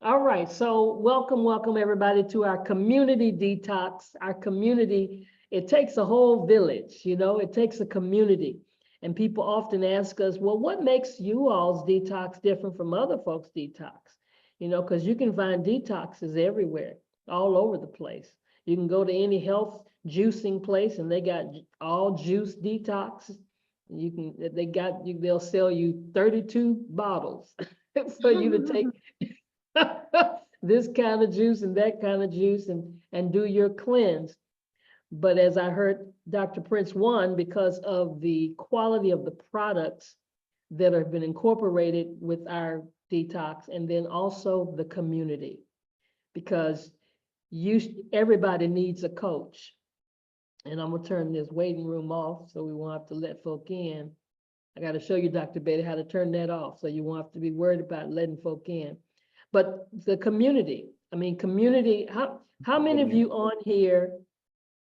All right, so welcome everybody to our community detox. Our community, it takes a whole village, it takes a community. And people often ask us, well, what makes you all's detox different from other folks' detox? Because you can find detoxes everywhere, all over the place. You can go to any health juicing place and they got all juice detox. They'll sell you 32 bottles for you to take this kind of juice and that kind of juice and do your cleanse. But as I heard Dr. Prince, one, because of the quality of the products that have been incorporated with our detox, and then also the community, because everybody needs a coach. And I'm gonna turn this waiting room off so we won't have to let folk in. I got to show you, Dr. Betty, how to turn that off so you won't have to be worried about letting folk in. But the community, community, how many of you on here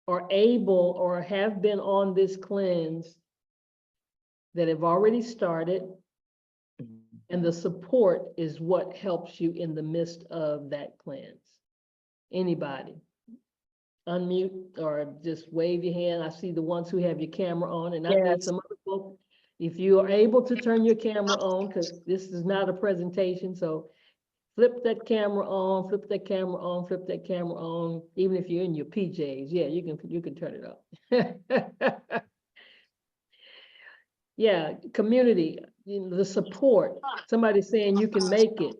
are able or have been on this cleanse that have already started, and the support is what helps you in the midst of that cleanse? Anybody? Unmute or just wave your hand. I see the ones who have your camera on, and I need some other folks. If you are able to turn your camera on, because this is not a presentation, so flip that camera on, flip that camera on, flip that camera on. Even if you're in your PJs, yeah, you can turn it off. Yeah, community, the support. Somebody saying you can make it,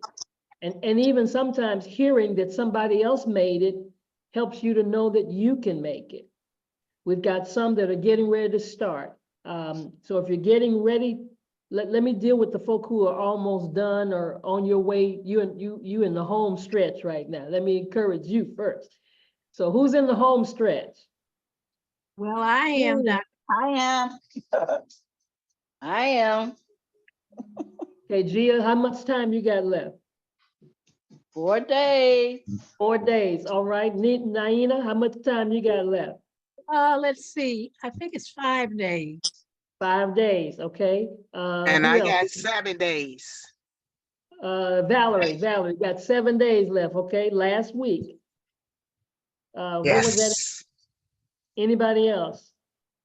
and even sometimes hearing that somebody else made it helps you to know that you can make it. We've got some that are getting ready to start. So if you're getting ready, let me deal with the folk who are almost done or on your way. You in the home stretch right now. Let me encourage you first. So who's in the home stretch? Well, I am. I am. I am. Okay, Gia, how much time you got left? 4 days. 4 days. All right. Naina, how much time you got left? Let's see. I think it's 5 days. 5 days. Okay. And I got 7 days. Valerie, got 7 days left. Okay, last week. What was that? Yes. Anybody else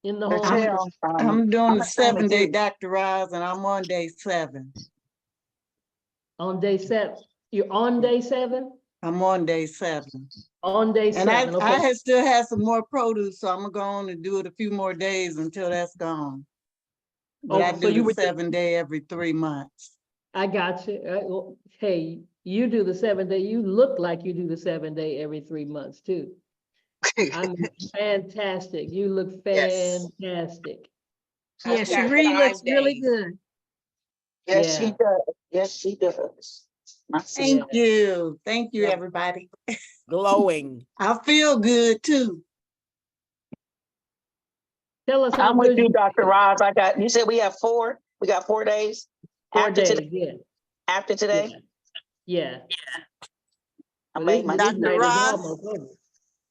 in the home? Michelle, I'm doing I'm the the same as 7-day you. Dr. Roz, and I'm on day 7. On day 7. You're on day 7? I'm on day 7. On day And 7. Okay. I still have some more produce, so I'm gonna go on and do it a few more days until that's gone. But I so do you the were 7-day every 3 months. I got you. Well, hey, you do the 7-day. You look like you do the 7-day every 3 months too. I'm fantastic. You look Yes. fantastic. Yeah, I've got Cherie 5 looks really days. good. Yes, she Yeah. does. Yes, she does. My sister. Thank you. Thank you, Yeah. everybody. Glowing. I feel good too. Tell us how I'm with good you, Dr. Roz. You said we have 4. We got 4 days 4 after days. today. Yeah. After today. Yeah. I Well, made my this Dr. night is Roz, almost over.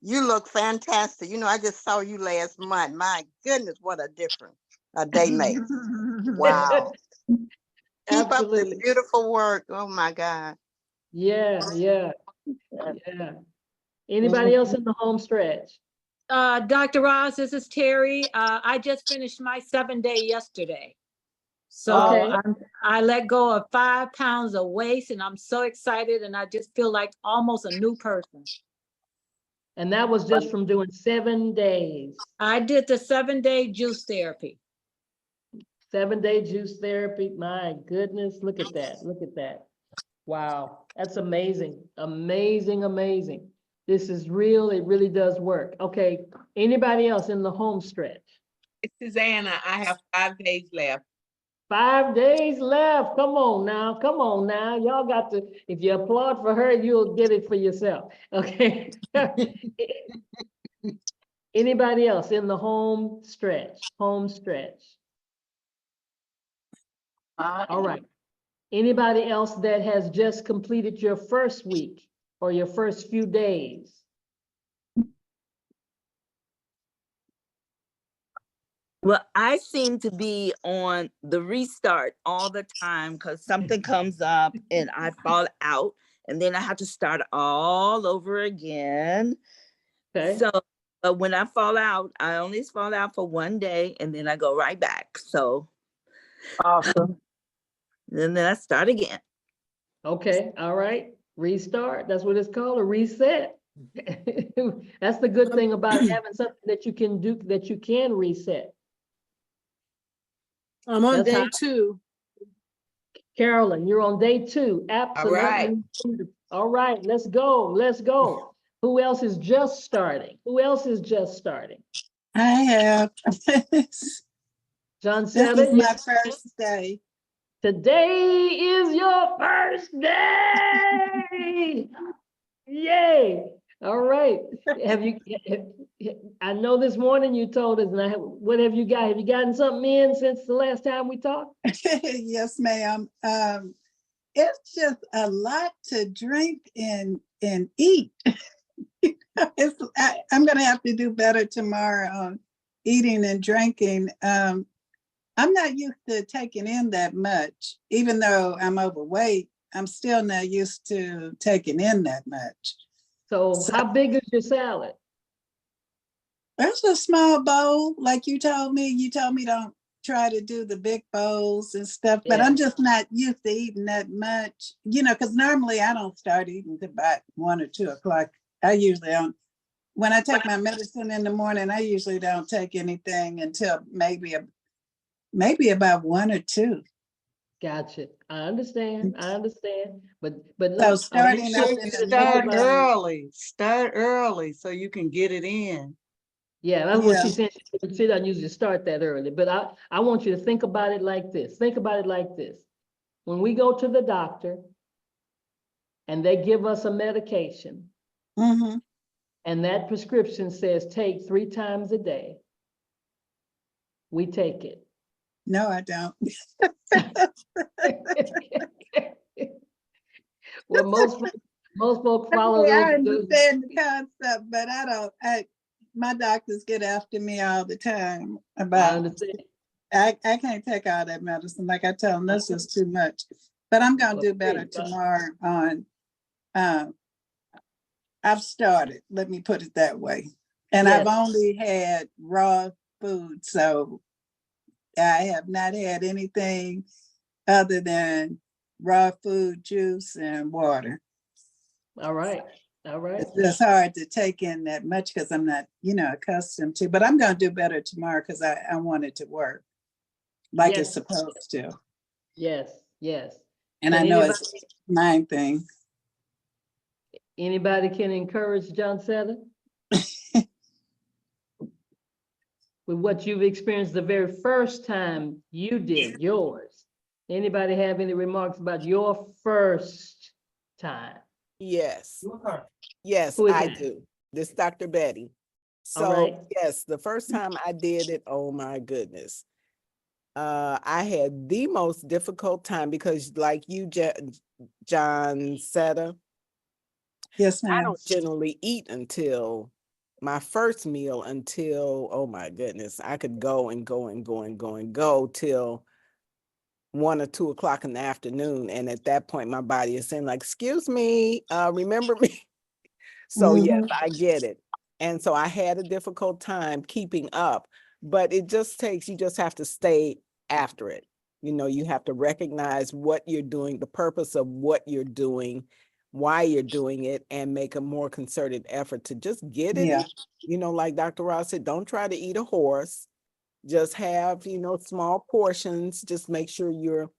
you look fantastic. You know, I just saw you last month. My goodness, what a difference a day makes. Wow. Keep up the Absolutely. beautiful work. Oh my God. Yeah. Anybody else in the home stretch? Dr. Ross, this is Terry. I just finished my 7-day yesterday. So Okay. I let go of 5 pounds of waste, and I'm so excited, and I just feel like almost a new person. And that was just from doing 7 days. I did the 7-day juice therapy. 7-day juice therapy. My goodness, look at that. Look at that. Wow. That's amazing. Amazing. This is real. It really does work. Okay. Anybody else in the home stretch? Susanna, I have 5 days left. 5 days left. Come on now. Y'all got to, if you applaud for her, you'll get it for yourself. Okay. Anybody else in the home stretch? Home stretch. All right. Anybody else that has just completed your first week or your first few days? Well, I seem to be on the restart all the time because something comes up and I fall out and then I have to start all over again. Okay, So, but when I fall out, I only fall out for one day and then I go right back. So Awesome. then I start again. okay, all right. Restart. That's what it's called, a reset. That's the good thing about having something that you can do, that you can reset. I'm on That's how- day 2. Carolyn, you're on day 2. Absolutely. All right, let's go. Let's go. Who else is just starting? Who else is just starting? I have. This John is Setta, my yes. first day. Today is your first day. Yay. All right. Have you, I know this morning you told us, what have you got? Have you gotten something in since the last time we talked? Yes, ma'am. It's just a lot to drink and eat. I'm gonna have to do better tomorrow on eating and drinking. I'm not used to taking in that much, even though I'm overweight. I'm still not used to taking in that much. So how big is your salad? That's a small bowl, like you told me. You told me don't try to do the big bowls and stuff, but Yeah. I'm just not used to eating that much, because normally I don't start eating till about 1 or 2 o'clock. I usually don't. When I take my medicine in the morning, I usually don't take anything until maybe about 1 or 2. Gotcha. I understand. But So look, I want starting you up to in think the Start about it. morning. early so you can get it in. Yeah, that's what she Yeah. said. She doesn't usually start that early, but I want you to think about it like this. Think about it like this. When we go to the doctor and they give us a medication Mhm. and that prescription says take 3 times a day, we take it. No, I don't. Well, most folks follow I those. understand the concept, but I don't. My doctors get after me all the time I about. understand. I can't take all that medicine. Like I tell them, this is too much. But I'm gonna Well, do better praise God. tomorrow on. I've started. Let me put it that way. And I've Yes. only had raw food, so I have not had anything other than raw food, juice, and water. All right. All right. It's just hard to take in that much because I'm not, accustomed to, but I'm gonna do better tomorrow because I want it to work like it's Yes. supposed to. Yes. Yes. And I Can know it's my thing. Anybody can encourage John Setta? With what you've experienced the very first time you did yours. Anybody have any remarks about your first time? Yes. Yes, Who is I it? do. This Dr. Betty. All right. So, yes, the first time I did it, oh my goodness. I had the most difficult time because like you, John Setta, Yes, I ma'am. don't generally eat until my first meal until, oh my goodness, I could go and go and go and go and go till 1 or 2 o'clock in the afternoon. And at that point, my body is saying like, excuse me, remember me? So yes, I get it. And so I had a difficult time keeping up, but it just takes, you just have to stay after it. You have to recognize what you're doing, the purpose of what you're doing, why you're doing it, and make a more concerted effort to just get it. Yeah. Like Dr. Ross said, don't try to eat a horse. Just have, small portions. Just make sure you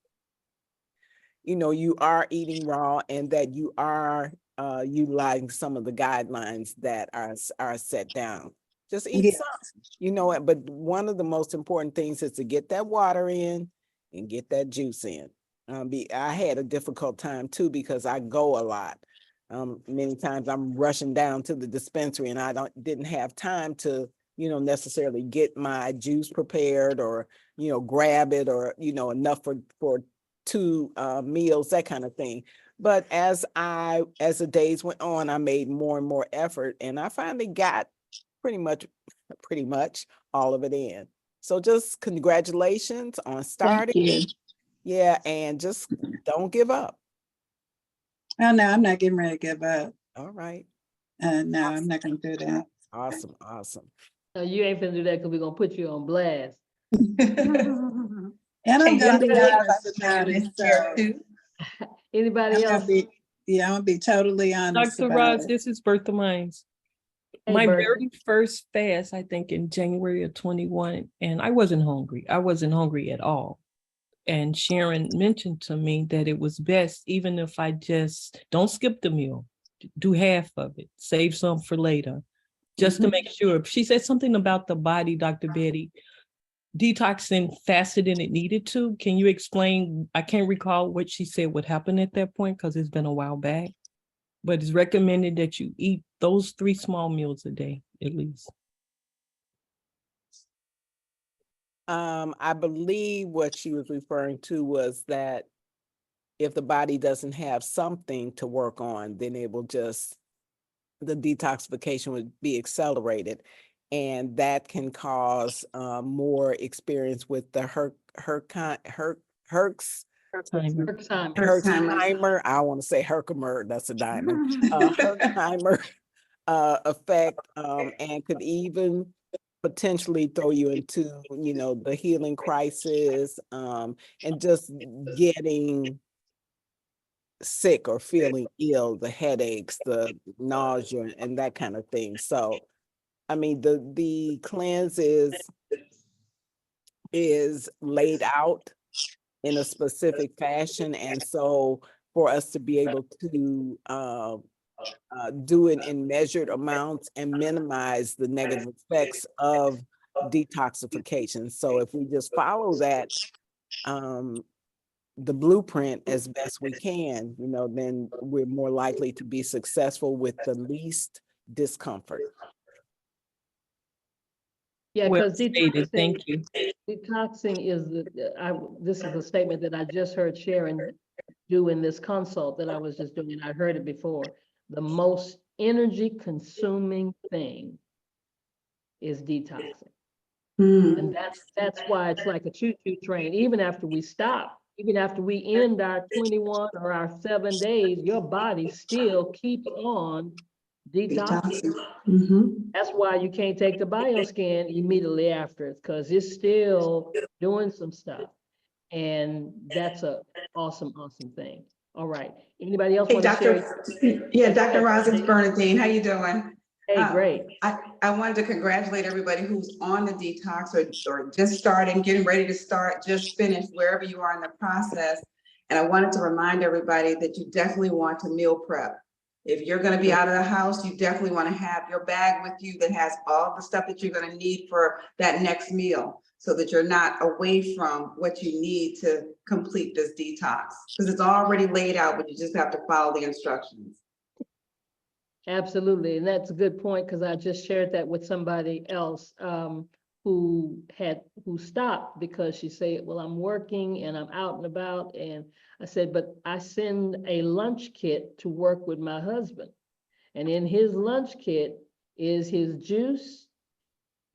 are eating raw and that you are utilizing some of the guidelines that are set down. Just eat some, but one of the most important things is to get that water in and get that juice in. I had a difficult time too because I go a lot. Many times I'm rushing down to the dispensary and I didn't have time to, necessarily get my juice prepared or, grab it or, enough for 2 meals, that kind of thing. But as the days went on, I made more and more effort and I finally got pretty much all of it in. So just congratulations on starting. Thank you. Yeah, and just don't give up. Oh, no, I'm not getting ready to give up. All right. No, I'm not gonna do that. Awesome. Awesome. No, you ain't finna do that because we're gonna put you on blast. And I'm gonna be Anybody honest about it, so Anybody I'm else? gonna be, yeah, I'm gonna be totally honest Dr. about Ross, it. this is Bertha Mines. Hey, My Bertha. very first fast, I think in January of 21, and I wasn't hungry. I wasn't hungry at all. And Sharon mentioned to me that it was best, even if I just don't skip the meal, do half of it, save some for later, just to make sure. She said something about the body, Dr. Betty, detoxing faster than it needed to. Can you explain? I can't recall what she said would happen at that point because it's been a while back, but it's recommended that you eat those 3 small meals a day, at least. I believe what she was referring to was that if the body doesn't have something to work on, then it will just, the detoxification would be accelerated. And that can cause more experience with the Herxheimer. I want to say Herkimer, that's a diamond. Herxheimer effect, and could even potentially throw you into, the healing crisis, and just getting sick or feeling ill, the headaches, the nausea, and that kind of thing. So, I mean, the cleanse is laid out in a specific fashion, and so for us to be able to do it in measured amounts and minimize the negative effects of detoxification. So if we just follow that, the blueprint as best we can, then we're more likely to be successful with the least discomfort. Yeah, Well because stated. Thank you. detoxing is this is a statement that I just heard Sharon do in this consult that I was just doing. I heard it before. The most energy consuming thing is detoxing. And that's why it's like a choo-choo train. Even after we stop, even after we end our 21 or our 7 days, your body still keeps on detoxing. That's why you can't take the bioscan immediately after it, because it's still doing some stuff. And that's a awesome thing. All right. Anybody else Hey, want to share? Yeah, Dr. Ross, it's Bernadine. How you doing? Hey, great. I wanted to congratulate everybody who's on the detox or just starting, getting ready to start, just finished, wherever you are in the process. And I wanted to remind everybody that you definitely want to meal prep. If you're going to be out of the house, you definitely want to have your bag with you that has all the stuff that you're going to need for that next meal, so that you're not away from what you need to complete this detox, because it's already laid out, but you just have to follow the instructions. Absolutely. And that's a good point, because I just shared that with somebody else who stopped because she said, well, I'm working and I'm out and about. And I said, but I send a lunch kit to work with my husband. And in his lunch kit is his juice.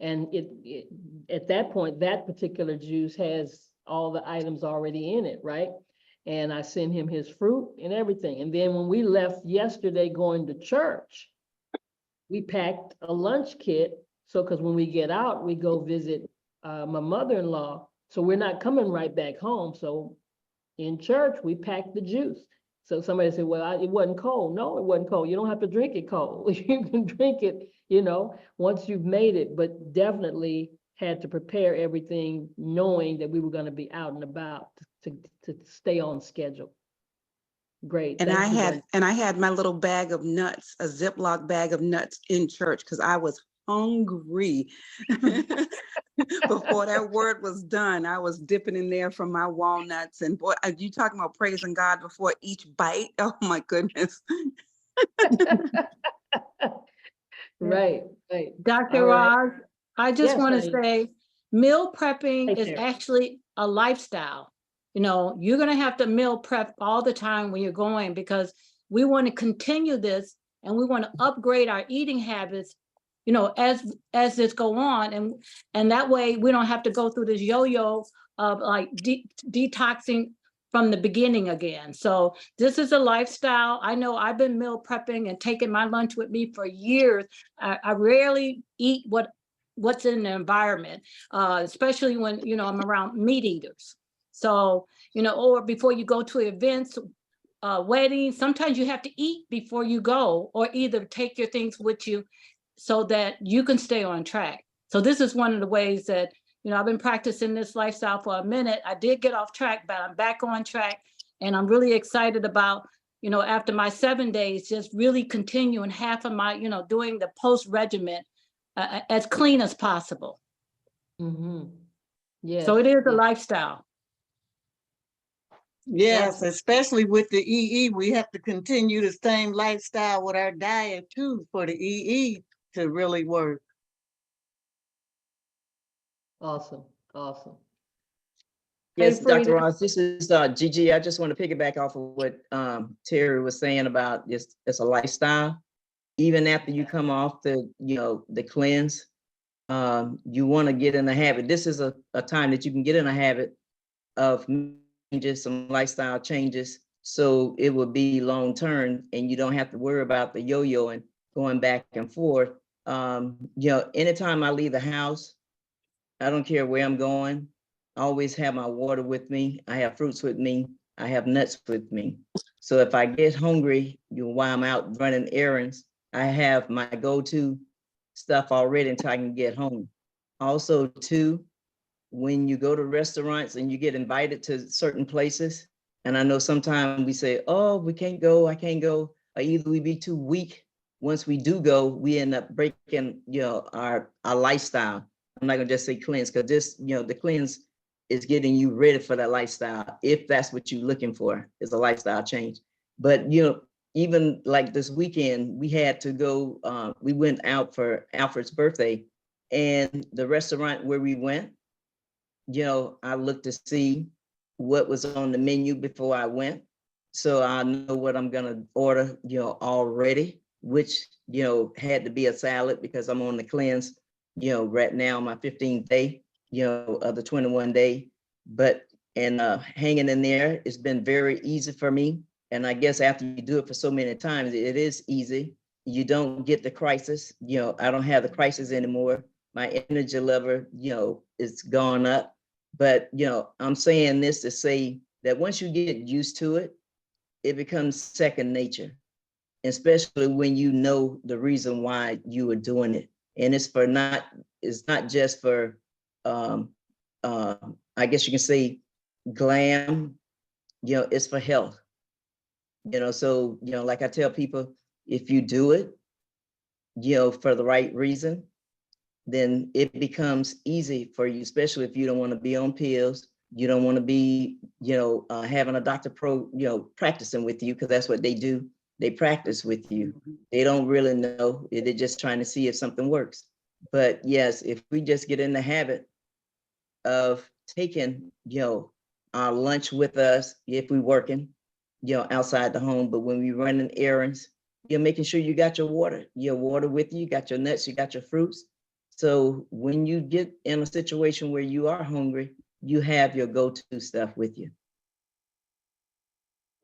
And it at that point, that particular juice has all the items already in it, right? And I send him his fruit and everything. And then when we left yesterday going to church, we packed a lunch kit. So, because when we get out, we go visit my mother-in-law. So we're not coming right back home. So in church, we packed the juice. So somebody said, well, it wasn't cold. No, it wasn't cold. You don't have to drink it cold. You can drink it, once you've made it, but definitely had to prepare everything knowing that we were going to be out and about to stay on schedule. Great. And Thank you, I had my little bag of nuts, a Ziploc bag of nuts in church, because I was hungry. Before that word was done, I was dipping in there from my walnuts. And boy, you talking about praising God before each bite? Oh my goodness. Right. Dr. All right. Ross, I just Yes, want to honey. say, meal prepping Take is care. actually a lifestyle. You're going to have to meal prep all the time when you're going, because we want to continue this and we want to upgrade our eating habits, as this go on. And that way we don't have to go through this yo-yo of like detoxing from the beginning again. So this is a lifestyle. I know I've been meal prepping and taking my lunch with me for years. I rarely eat what's in the environment, especially when, you know, I'm around meat eaters. So, you know, or before you go to events, weddings, sometimes you have to eat before you go, or either take your things with you so that you can stay on track. So this is one of the ways that, you know, I've been practicing this lifestyle for a minute. I did get off track, but I'm back on track. And I'm really excited about, you know, after my 7 days, just really continuing half of my, you know, doing the post regimen as clean as possible. Mm-hmm. Yes. So it is a yes. lifestyle. Yes, especially with the EE, we have to continue the same lifestyle with our diet too for the EE to really work. Awesome, awesome. Yes, Hey, Dr. Frida. Ross, this is Gigi. I just want to piggyback off of what Terry was saying about this. It's a lifestyle. Even after you come off the, you know, the cleanse, you want to get in the habit. This is a time that you can get in a habit of just some lifestyle changes. So it will be long term and you don't have to worry about the yo-yo and going back and forth. You know, anytime I leave the house, I don't care where I'm going. I always have my water with me. I have fruits with me. I have nuts with me. So if I get hungry, you know, while I'm out running errands, I have my go-to stuff already until I can get home. Also, too, when you go to restaurants and you get invited to certain places, and I know sometimes we say, oh, we can't go, I can't go, or either we be too weak. Once we do go, we end up breaking, you know, our lifestyle. I'm not gonna just say cleanse, because this, you know, the cleanse is getting you ready for that lifestyle. If that's what you're looking for, is a lifestyle change. But, you know, even like this weekend, we had to go, we went out for Alfred's birthday, and the restaurant where we went, you know, I looked to see what was on the menu before I went. So I know what I'm gonna order, you know, already, which, you know, had to be a salad because I'm on the cleanse, you know, right now, my 15th day, you know, of the 21 day. But, and hanging in there, it's been very easy for me. And I guess after you do it for so many times, it is easy. You don't get the crisis, you know, I don't have the crisis anymore. My energy level, you know, is gone up. But, you know, I'm saying this to say that once you get used to it, it becomes second nature, especially when you know the reason why you are doing it. And it's not just for, I guess you can say glam, you know, it's for health. You know, so, you know, like I tell people, if you do it, you know, for the right reason, then it becomes easy for you, especially if you don't want to be on pills. You don't want to be, you know, having a doctor you know, practicing with you, because that's what they do. They practice with you. They don't really know. They're just trying to see if something works. But yes, if we just get in the habit of taking, you know, our lunch with us, if we're working, you know, outside the home, but when we running errands, you're making sure you got your water with you, you got your nuts, you got your fruits. So when you get in a situation where you are hungry, you have your go-to stuff with you.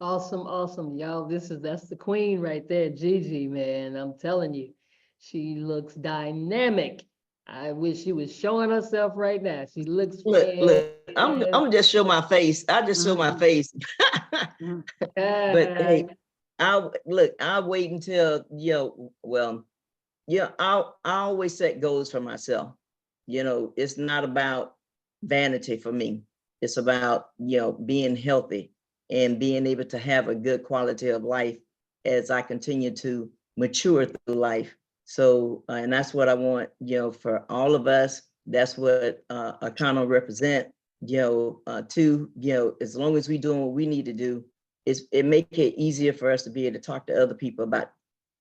Awesome, awesome, y'all. That's the queen right there, Gigi, man. I'm telling you, she looks dynamic. I wish she was showing herself right now. She looks Look, I'm gonna just show my face. I just show my face. But hey, I'll wait until, you know, well, yeah, I always set goals for myself. You know, it's not about vanity for me. It's about, you know, being healthy and being able to have a good quality of life as I continue to mature through life. So, and that's what I want, you know, for all of us. That's what Akano represent, you know, to, you know, as long as we doing what we need to do, it make it easier for us to be able to talk to other people about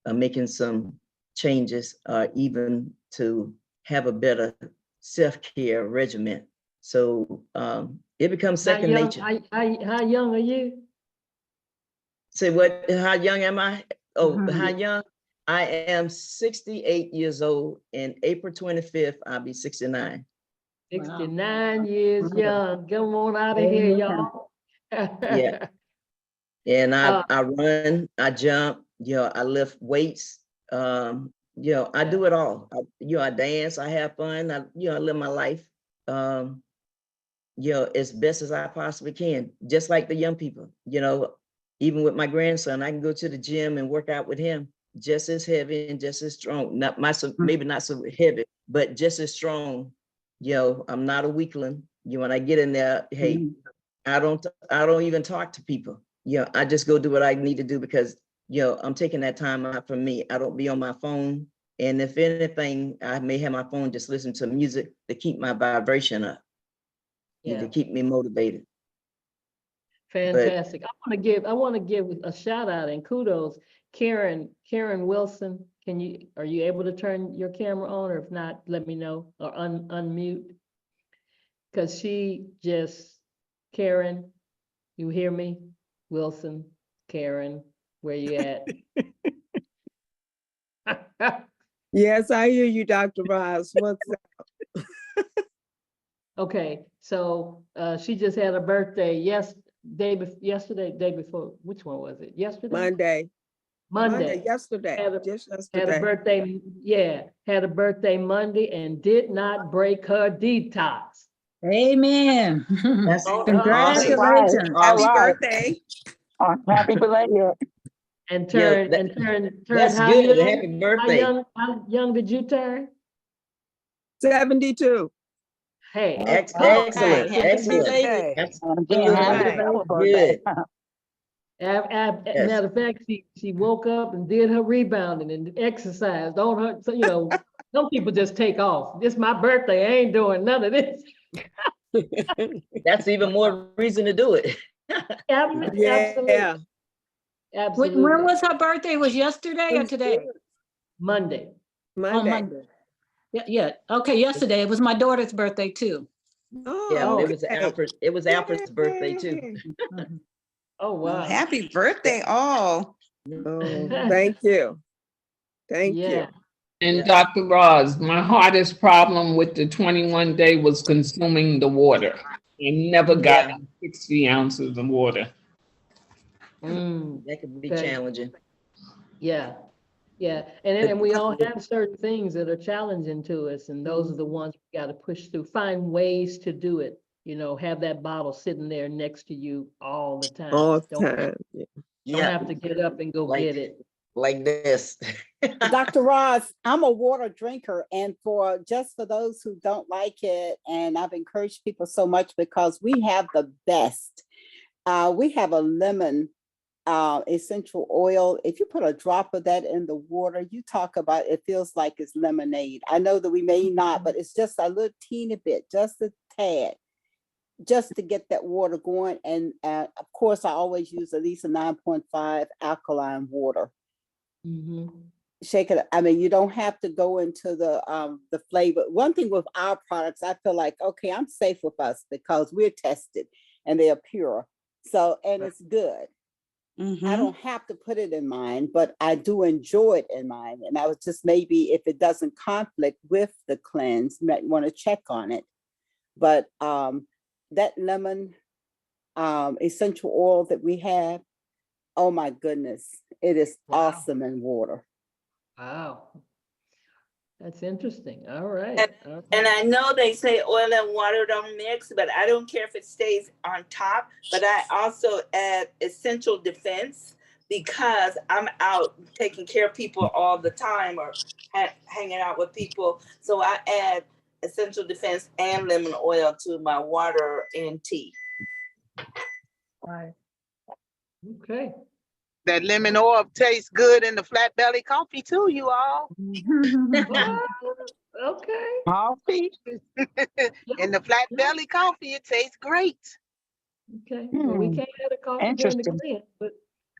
making some changes, even to have a better self-care regimen. So it becomes second nature. How young are you? Say what, how young am I? Oh, how young? I am 68 years old, and April 25th, I'll be 69. 69 years young. Come on out of here, y'all. Yeah. And Uh, I run, I jump, I lift weights. I do it all. I dance, I have fun, I live my life. As best as I possibly can, just like the young people, even with my grandson, I can go to the gym and work out with him just as heavy and just as strong. Maybe not so heavy, but just as strong. I'm not a weakling. When I get in there, hey, I don't even talk to people. I just go do what I need to do because, I'm taking that time out for me. I don't be on my phone. And if anything, I may have my phone just listen to music to keep my vibration up, yeah, to keep me motivated. fantastic. I want to give a shout out and kudos. Karen Wilson, are you able to turn your camera on, or if not, let me know, or unmute? Because Karen, you hear me? Wilson, Karen, where you at? Yes, I hear you, Dr. Ross. What's up? Okay, so she just had a birthday day before, which one was it? Yesterday? Monday. Yesterday, just Had a yesterday. birthday, had a birthday Monday and did not break her detox. Amen. That's Congratulations. All Happy right. birthday. Happy belated. And Yeah, turned That's how good. young? Happy birthday. How young did you turn? 72. Hey, Excellent. Happy Excellent. birthday. Again, happy Absolutely. birthday. Good. matter of fact, she woke up and did her rebounding and exercised on her. So, some people just take off. It's my birthday. I ain't doing none of this. That's even more reason to do it. Absolutely. Yeah. Absolutely. When was her birthday? Was yesterday or It's today? good. Monday. On Monday. Monday. Yeah. Okay, yesterday. It was my daughter's birthday too. Yeah, Oh, it was Alfred's birthday too. yay. Oh, wow. Happy birthday, all. Oh, thank you. Thank Yeah. you. And Dr. Roz, my hardest problem with the 21 day was consuming the water. I never got 60 ounces of water. That could be Okay. challenging. Yeah. And we all have certain things that are challenging to us, and those are the ones we got to push through, find ways to do it. Have that bottle sitting there next to you all the time. All the Don't time. don't have to get up and go get it. Like this. Dr. Ross, I'm a water drinker, and for those who don't like it, and I've encouraged people so much because we have the best. We have a lemon essential oil. If you put a drop of that in the water, you talk about it feels like it's lemonade. I know that we may not, but it's just a little teeny bit, just a tad, just to get that water going. And of course, I always use at least a 9.5 alkaline water. Shake it. I mean, you don't have to go into the flavor. One thing with our products, I feel like, okay, I'm safe with us because we're tested and they are pure. So, and it's good. I don't have to put it in mine, but I do enjoy it in mine. And I was just, maybe if it doesn't conflict with the cleanse, you might want to check on it. But that lemon essential oil that we have, oh my goodness, it is awesome in water. Wow. That's interesting. All right. And I know they say oil and water don't mix, but I don't care if it stays on top. But I also add essential defense because I'm out taking care of people all the time or hanging out with people. So I add essential defense and lemon oil to my water and tea. Right. Okay. That lemon oil tastes good in the flat belly coffee too, you all. Okay. Coffee. In the flat belly coffee, it tastes great. Okay. Well, we can't have a coffee during the Interesting. cleanse, but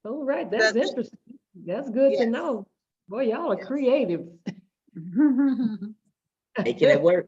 all right, that's interesting. That's good to know. Boy, y'all are creative. Making it work.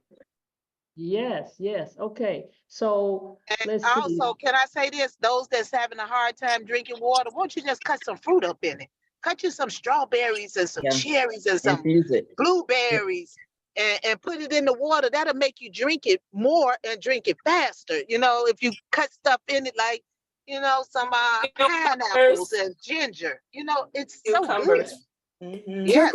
Yes. Okay. So And let's see. also, can I say this? Those that's having a hard time drinking water, won't you just cut some fruit up in it? Cut you some strawberries and some cherries and some Infuse it. blueberries and put it in the water. That'll make you drink it more and drink it faster. If you cut stuff in it, like you know, some pineapples Cucumbers. and ginger. You know, it's so good. Cucumbers. Mhm. Yes.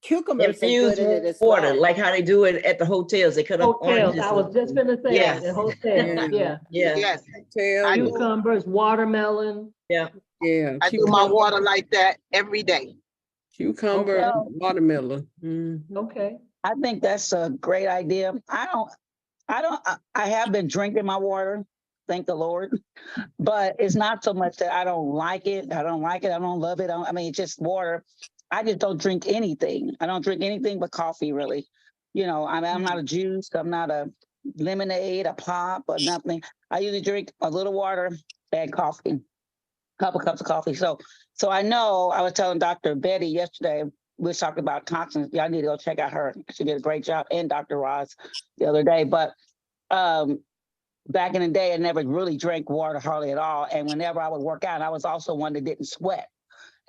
Cucumbers are Infused good in it as water, well. like how they do it at the hotels. They cut up Hotels, oranges. I was just gonna say that, Yes. the hotels, yeah. Yeah. Yes. Tell I you. do. Cucumbers, watermelon. Yeah. Yeah. I do my water like that every day. Cucumber, Okay. watermelon. Mhm. Okay. I think that's a great idea. I have been drinking my water, thank the Lord, but it's not so much that I don't like it. I don't like it. I don't love it. I mean, it's just water. I just don't drink anything. I don't drink anything but coffee, really. You know, I'm not a juice. I'm not a lemonade, a pop, or nothing. I usually drink a little water and coffee, couple cups of coffee. So I know I was telling Dr. Betty yesterday, we were talking about toxins. Y'all need to go check out her. She did a great job, and Dr. Ross the other day. But back in the day, I never really drank water hardly at all. And whenever I would work out, I was also one that didn't sweat.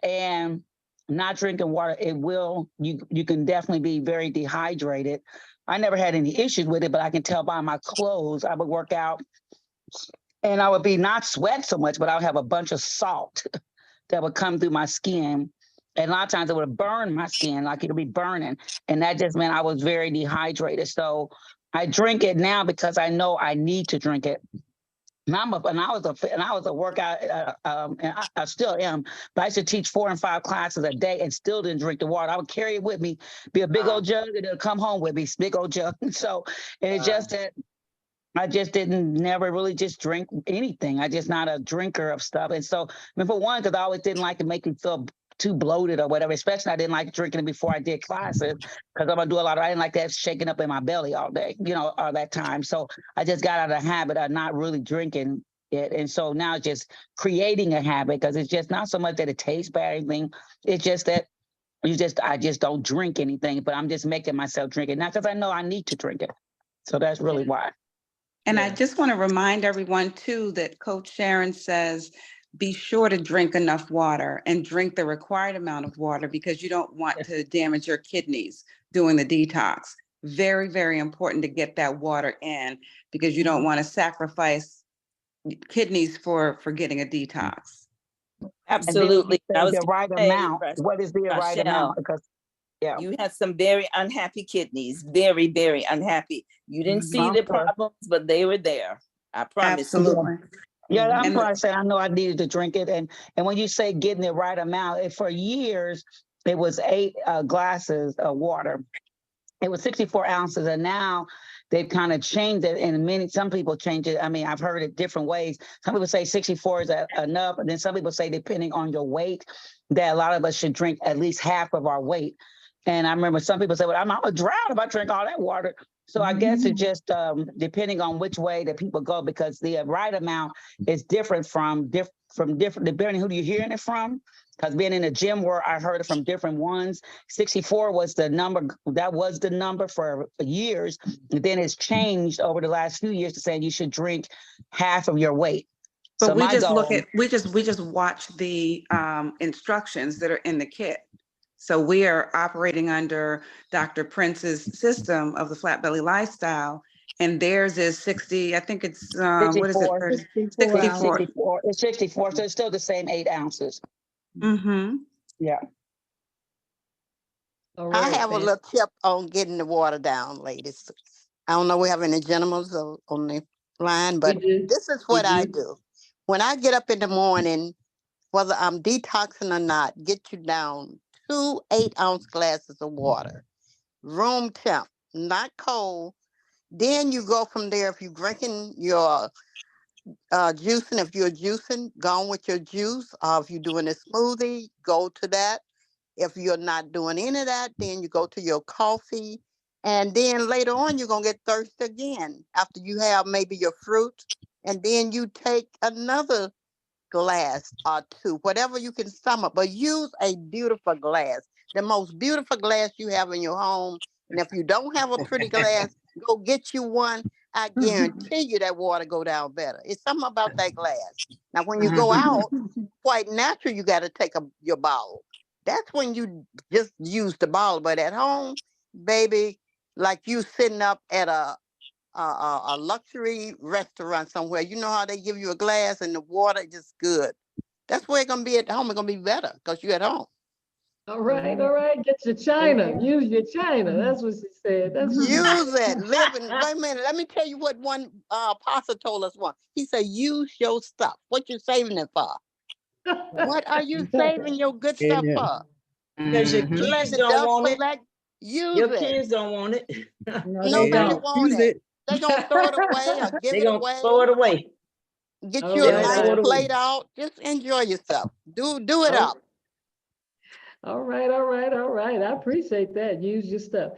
And not drinking water, you can definitely be very dehydrated. I never had any issues with it, but I can tell by my clothes. I would work out and I would be not sweat so much, but I would have a bunch of salt that would come through my skin. And a lot of times it would burn my skin, like it would be burning. And that just meant I was very dehydrated. So I drink it now because I know I need to drink it. And I was a workout, and I still am, but I used to teach 4 and 5 classes a day and still didn't drink the water. I would carry it with me, be a big old jug, and it'll come home with me, big old jug. So, and it's just that I just never really just drink anything. I just not a drinker of stuff. And so, I mean, for one, because I always didn't like to make me feel too bloated or whatever, especially I didn't like drinking it before I did classes because I'm gonna do a lot of, I didn't like that shaking up in my belly all day, all that time. So I just got out of the habit of not really drinking it. And so now it's just creating a habit because it's just not so much that it tastes bad or anything. It's just that I just don't drink anything, but I'm just making myself drink it. Not because I know I need to drink it. So that's really why. And I just want to remind everyone too that Coach Sharon says, be sure to drink enough water and drink the required amount of water because you don't want to damage your kidneys doing the detox. Very, very important to get that water in because you don't want to sacrifice kidneys for getting a detox. Absolutely. I was The gonna right say, amount. What is the right Rochelle, amount? Because you had some very unhappy kidneys, very, very unhappy. You didn't see the problems, but they were there. I promise. Absolutely. Yeah, that's why I said I know I needed to drink it. And when you say getting the right amount, for years it was 8 glasses of water. It was 64 ounces, and now they've kind of changed it. And some people change it. I mean, I've heard it different ways. Some people say 64 is enough, and then some people say, depending on your weight, that a lot of us should drink at least half of our weight. And I remember some people say, well, I'm gonna drown if I drink all that water. So I guess it just depending on which way that people go, because the right amount is different from different, depending who you're hearing it from. Because being in a gym where I heard it from different ones, 64 was the number, that was the number for years. And then it's changed over the last few years to saying you should drink half of your weight. But So we my just goal- we just watch the instructions that are in the kit. So we are operating under Dr. Prince's system of the flat belly lifestyle, and theirs is 60. I think it's what is it? 64. It's 64. So it's still the same 8 ounces. Mm-hmm. Yeah. I have a little tip on getting the water down, ladies. I don't know we have any gentlemen on the line, but this is what I do. When I get up in the morning, whether I'm detoxing or not, get you down 2 8-ounce glasses of water, room temp, not cold. Then you go from there. If you're drinking your juicing, if you're juicing, go on with your juice. If you're doing a smoothie, go to that. If you're not doing any of that, then you go to your coffee. And then later on, you're going to get thirsty again after you have maybe your fruit. And then you take another glass or 2, whatever you can stomach, but use a beautiful glass, the most beautiful glass you have in your home. And if you don't have a pretty glass, go get you one. I guarantee you that water go down better. It's something about that glass. Now, when you go out, quite natural, you got to take your bottle. That's when you just use the bottle. But at home, baby, like you sitting up at a a luxury restaurant somewhere. You know how they give you a glass and the water just good. That's where it's gonna be at home. It's gonna be better because you're at home. All right. Get your china. Use your china. That's what she said. That's what she Use said. it. Live in. Wait a minute. Let me tell you what one apostle told us once. He said, "Use your stuff. What you saving it for? What are you saving your good stuff Yeah. for? Because your You kids letting the don't dust want it. collect. Use Your it. kids don't want it. Nobody want Use it. it. They gonna throw it away or give They it gonna away. throw it away. Get All you a They'll right, nice throw it away. plate out. Just enjoy yourself. Do it Oh, up. all right. I appreciate that. Use your stuff.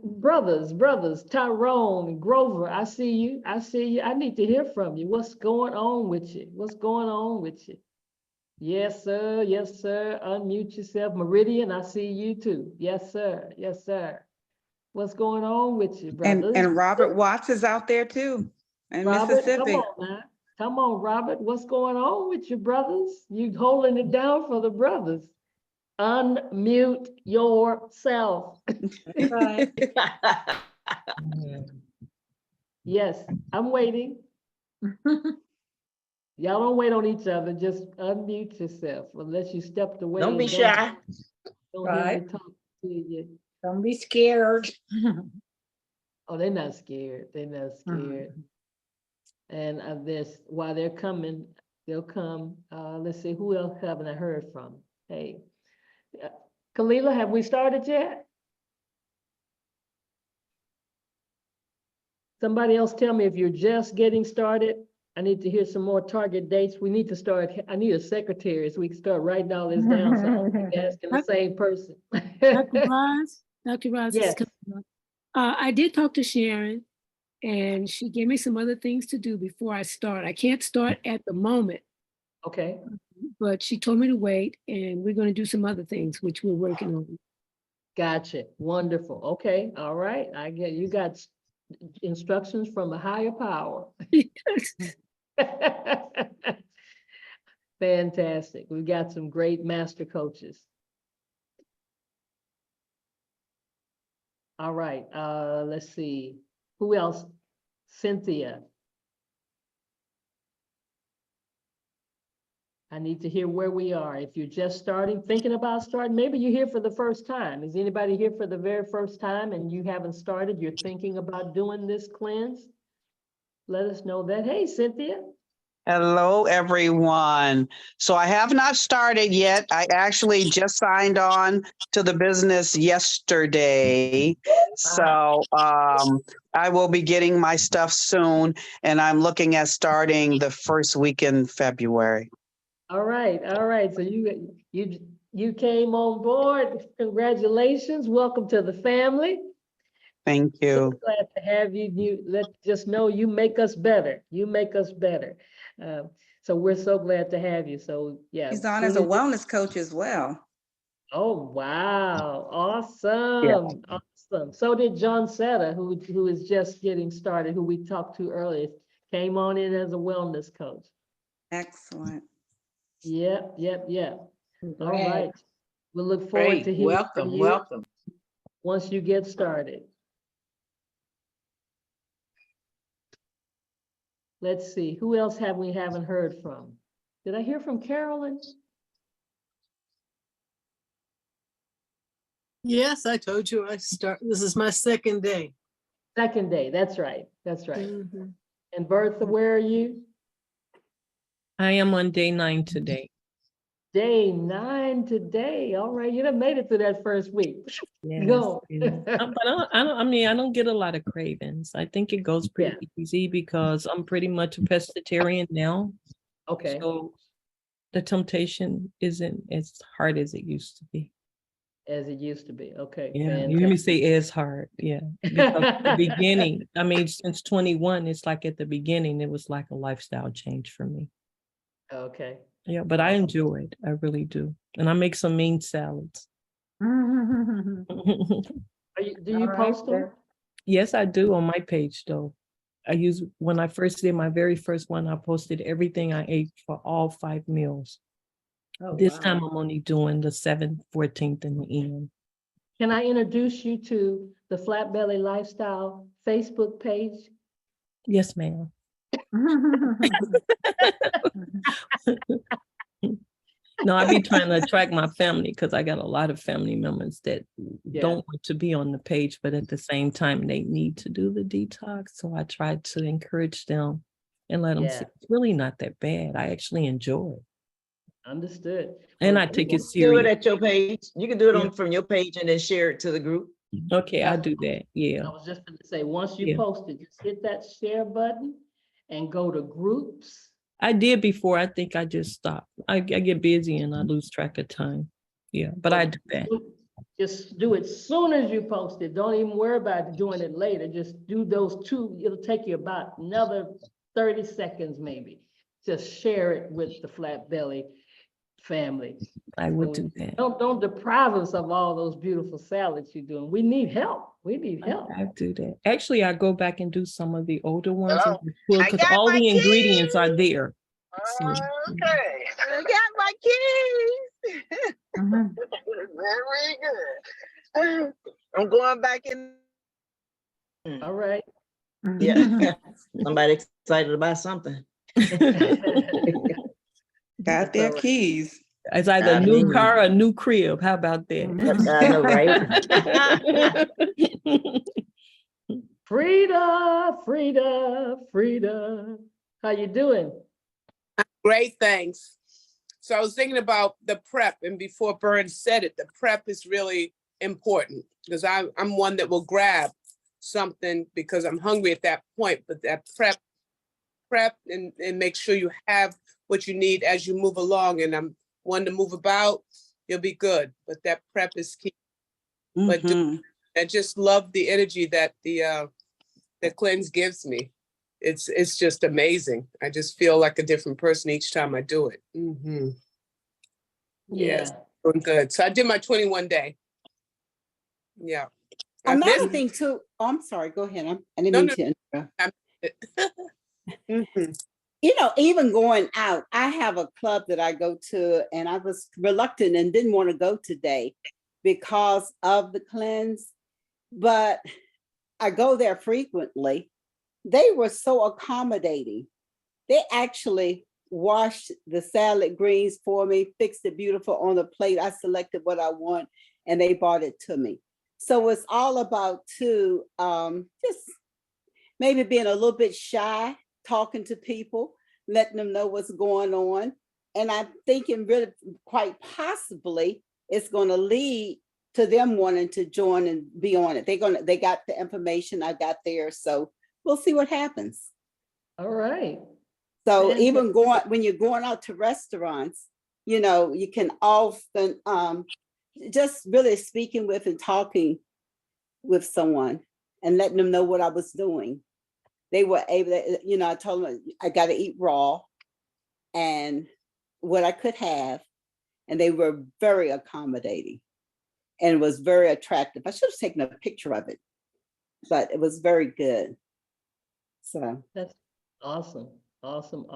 Brothers, Tyrone, Grover, I see you. I need to hear from you. What's going on with you? Yes, sir. Unmute yourself. Meridian, I see you too. Yes, sir. What's going on with you, brothers? And Robert Watts is out there too, in Robert, Mississippi. come on now. Come on, Robert. What's going on with you, brothers? You holding it down for the brothers. Unmute yourself. Yes, I'm waiting. Y'all don't wait on each other. Just unmute yourself unless you stepped away. Don't be and shy. Don't hear me talk to you. Don't be scared. Oh, they're not scared. And while they're coming, they'll come. Let's see, who else haven't I heard from? Hey, Kalila, have we started yet? Somebody else tell me if you're just getting started. I need to hear some more target dates. We need to start. I need a secretary so we can start writing all this down. So I don't keep asking the same person. Dr. Roz, Yes. I did talk to Sharon, and she gave me some other things to do before I start. I can't start at the moment, Okay. but she told me to wait, and we're going to do some other things, which we're working on. Gotcha. Wonderful. Okay. All right. I get you got instructions from a higher power. Fantastic. We've got some great master coaches. All right. Let's see. Who else? Cynthia. I need to hear where we are. If you're just starting, thinking about starting, maybe you're here for the first time. Is anybody here for the very first time and you haven't started, you're thinking about doing this cleanse? Let us know that. Hey, Cynthia. Hello, everyone. So I have not started yet. I actually just signed on to the business yesterday. So I will be getting my stuff soon, and I'm looking at starting the first week in February. All right. So you came on board. Congratulations. Welcome to the family. Thank you. So glad to have you. Just know you make us better. So we're so glad to have you. So yeah. He's on as a wellness coach as well. Oh, wow. Awesome. Awesome. So did John Setta, who is just getting started, who we talked to earlier, came on in as a wellness coach. Excellent. Yep. All Great. right. We'll look forward to hearing from you Welcome. once you get started. Let's see, who else we haven't heard from? Did I hear from Carolyn? Yes, I told you this is my second day. Second day, that's right. Mhm. And Bertha, where are you? I am on day 9 today. Day 9 today. All right, you done made it through that first week. Yes, Go. yes. But I don't get a lot of cravings. I think it goes pretty easy because I'm pretty much a pescatarian now. Okay. So the temptation isn't as hard as it used to be. As it used to be. Okay. Yeah, you hear me say as hard. Yeah. Because at the beginning, since 21, it's like at the beginning, it was like a lifestyle change for me. Okay. Yeah, but I enjoy it. I really do. And I make some mean salads. Do you post them? Yes, I do on my page though. When I first did my very first one, I posted everything I ate for all 5 meals. Oh, This wow. time I'm only doing the 7th, 14th, and the end. Can I introduce you to the Flat Belly Lifestyle Facebook page? Yes, ma'am. No, I be trying to attract my family because I got a lot of family members that don't want to be on the page, but at the same time, they need to do the detox. So I try to encourage them and let them see it's really not that bad. I actually enjoy it. Understood. And Well, I take it Do it serious. at your page. You can do it on from your page and then share it to the group. Okay, I do that. Yeah. I was just going to say, once you Yeah. post it, just hit that share button and go to groups. I did before. I think I just stopped. I get busy and I lose track of time. Yeah, but I do that. Just do it soon as you post it. Don't even worry about doing it later. Just do those two. It'll take you about another 30 seconds maybe. Just share it with the Flat Belly family. I would do that. Don't deprive us of all those beautiful salads you're doing. We need help. We need help. I do that. Actually, I go back and do some of the older ones because all the ingredients are there. So, Okay, I got my keys. Very good. I'm going back in. All right. Yeah. Somebody excited about something. Got their keys. It's either a new car or a new crib. How about that? I know, right? Frida. How you doing? Great, thanks. So I was thinking about the prep, and before Bern said it, the prep is really important because I'm one that will grab something because I'm hungry at that point, but that prep and make sure you have what you need as you move along. And I'm one to move about, you'll be good, but that prep is key. But I just love the energy that the cleanse gives me. It's just amazing. I just feel like a different person each time I do it. Yes, doing good. So I did my 21 day. Yeah. Another thing too. Oh, I'm sorry. Go ahead. I didn't mean to interrupt. You know, even going out, I have a club that I go to, and I was reluctant and didn't want to go today because of the cleanse, but I go there frequently. They were so accommodating. They actually washed the salad greens for me, fixed it beautiful on the plate. I selected what I want and they brought it to me. So it's all about just maybe being a little bit shy, talking to people, letting them know what's going on. And I'm thinking really quite possibly it's going to lead to them wanting to join and be on it. They got the information, I got theirs. So we'll see what happens. All right. So even when you're going out to restaurants, you know, you can often just really speaking with and talking with someone and letting them know what I was doing. They were able to, you know, I told them I got to eat raw and what I could have. And they were very accommodating and it was very attractive. I should have taken a picture of it, but it was very good. So that's awesome. Awesome.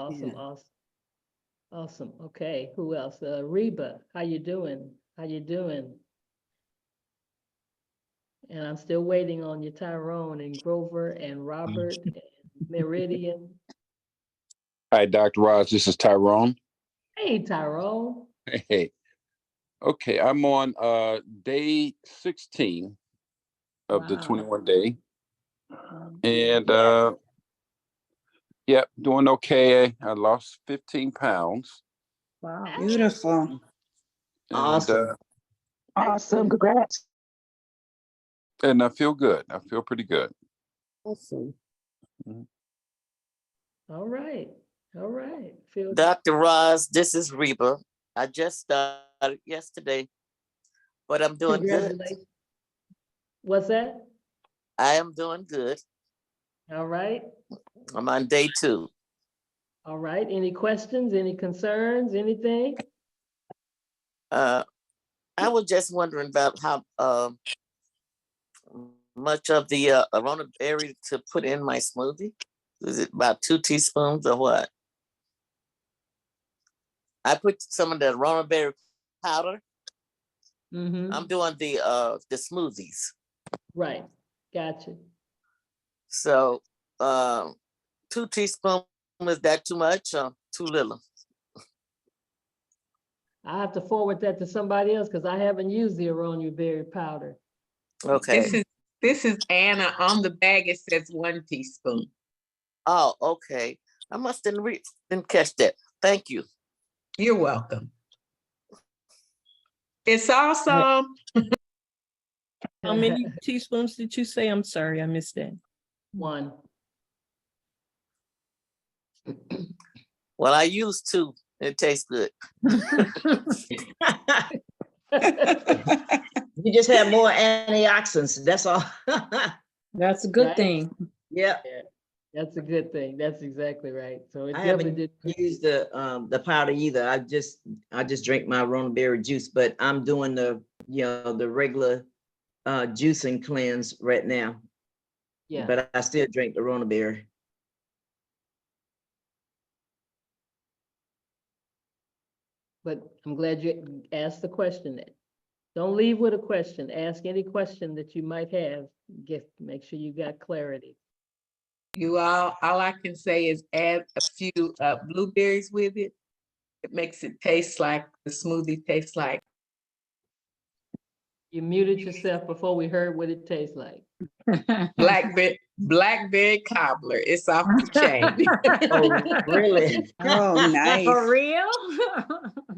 Okay, who else? Reba, how you doing? And I'm still waiting on you, Tyrone and Grover and Robert and Meridian. Hi, Dr. Roz, this is Tyrone. Hey, Tyrone. Hey. Okay, I'm on day 16 of the 21 day. And yep, doing okay. I lost 15 pounds. Wow. Beautiful. And, Awesome. Congrats. And I feel good. I feel pretty good. awesome. All right. Feel Dr. Roz, this is Reba. I just started yesterday, but I'm doing good. Congratulations. What's that? I am doing good. All right. I'm on day 2. All right. Any questions, any concerns, anything? I was just wondering about how much of the aroma berry to put in my smoothie. Is it about 2 teaspoons or what? I put some of the aroma berry powder Mm-hmm. I'm doing the smoothies. Right, gotcha. So 2 teaspoons, is that too much or too little? I have to forward that to somebody else because I haven't used the aronia berry powder. Okay. This is Anna. On the bag, it says 1 teaspoon. Oh, okay. I must didn't catch that. Thank you. You're welcome. It's awesome. How many teaspoons did you say? I'm sorry, I missed that. 1. Well, I used 2. It tastes good. You just have more antioxidants, that's all. That's a good Right? thing. Yeah. Yeah, that's a good thing. That's exactly right. So it I definitely haven't did. used the powder either. I just drink my Rona berry juice, but I'm doing the the regular juice and cleanse right now. Yeah. But I still drink the Rona berry. But I'm glad you asked the question. Don't leave with a question. Ask any question that you might have. Make sure you got clarity. All I can say is add a few blueberries with it. It makes it taste like the smoothie tastes like. You muted yourself before we heard what it tastes like. Blackberry cobbler. It's off the chain. Oh, really? Oh, nice. For real?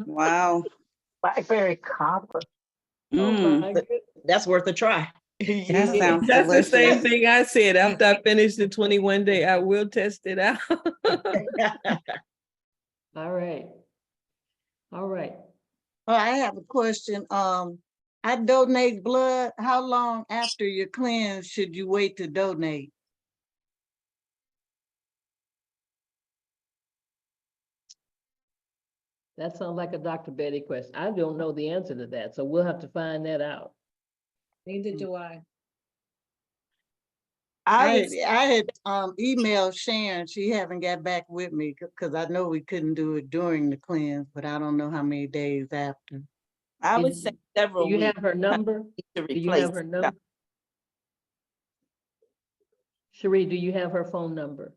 Wow. Blackberry cobbler. Oh my goodness. That's worth a try. That sounds That's the delicious. same thing I said. After I finish the 21 day, I will test it out. All right. All right. Oh, I have a question. I donate blood. How long after your cleanse should you wait to donate? That sounds like a Dr. Betty question. I don't know the answer to that, so we'll have to find that out. Neither do I. I had emailed Sharon. She haven't got back with me because I know we couldn't do it during the cleanse, but I don't know how many days after. I would say several Do you weeks. have her number? To Do you replace have her it. number? Cherie, do you have her phone number?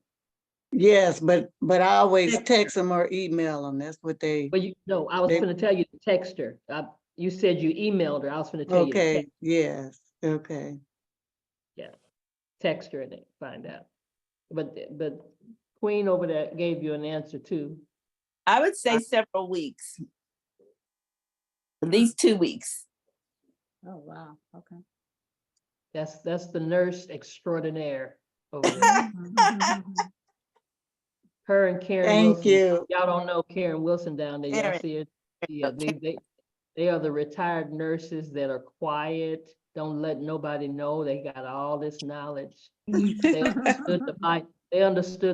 Yes, but I always text them or email them. That's what they. Well, no, I was going to tell you to text her. You said you emailed her. I was going to tell you to Okay. text. Yes. Okay. Yeah, text her and then find out. But Queen over there gave you an answer too. I would say several weeks. At least 2 weeks. Oh, wow. Okay. That's the nurse extraordinaire over there. Her and Karen Thank Wilson. you. Y'all don't know Karen Wilson down there. Y'all Karen. see her? Yeah, they are the retired nurses that are quiet, don't let nobody know. They got all this knowledge. They understood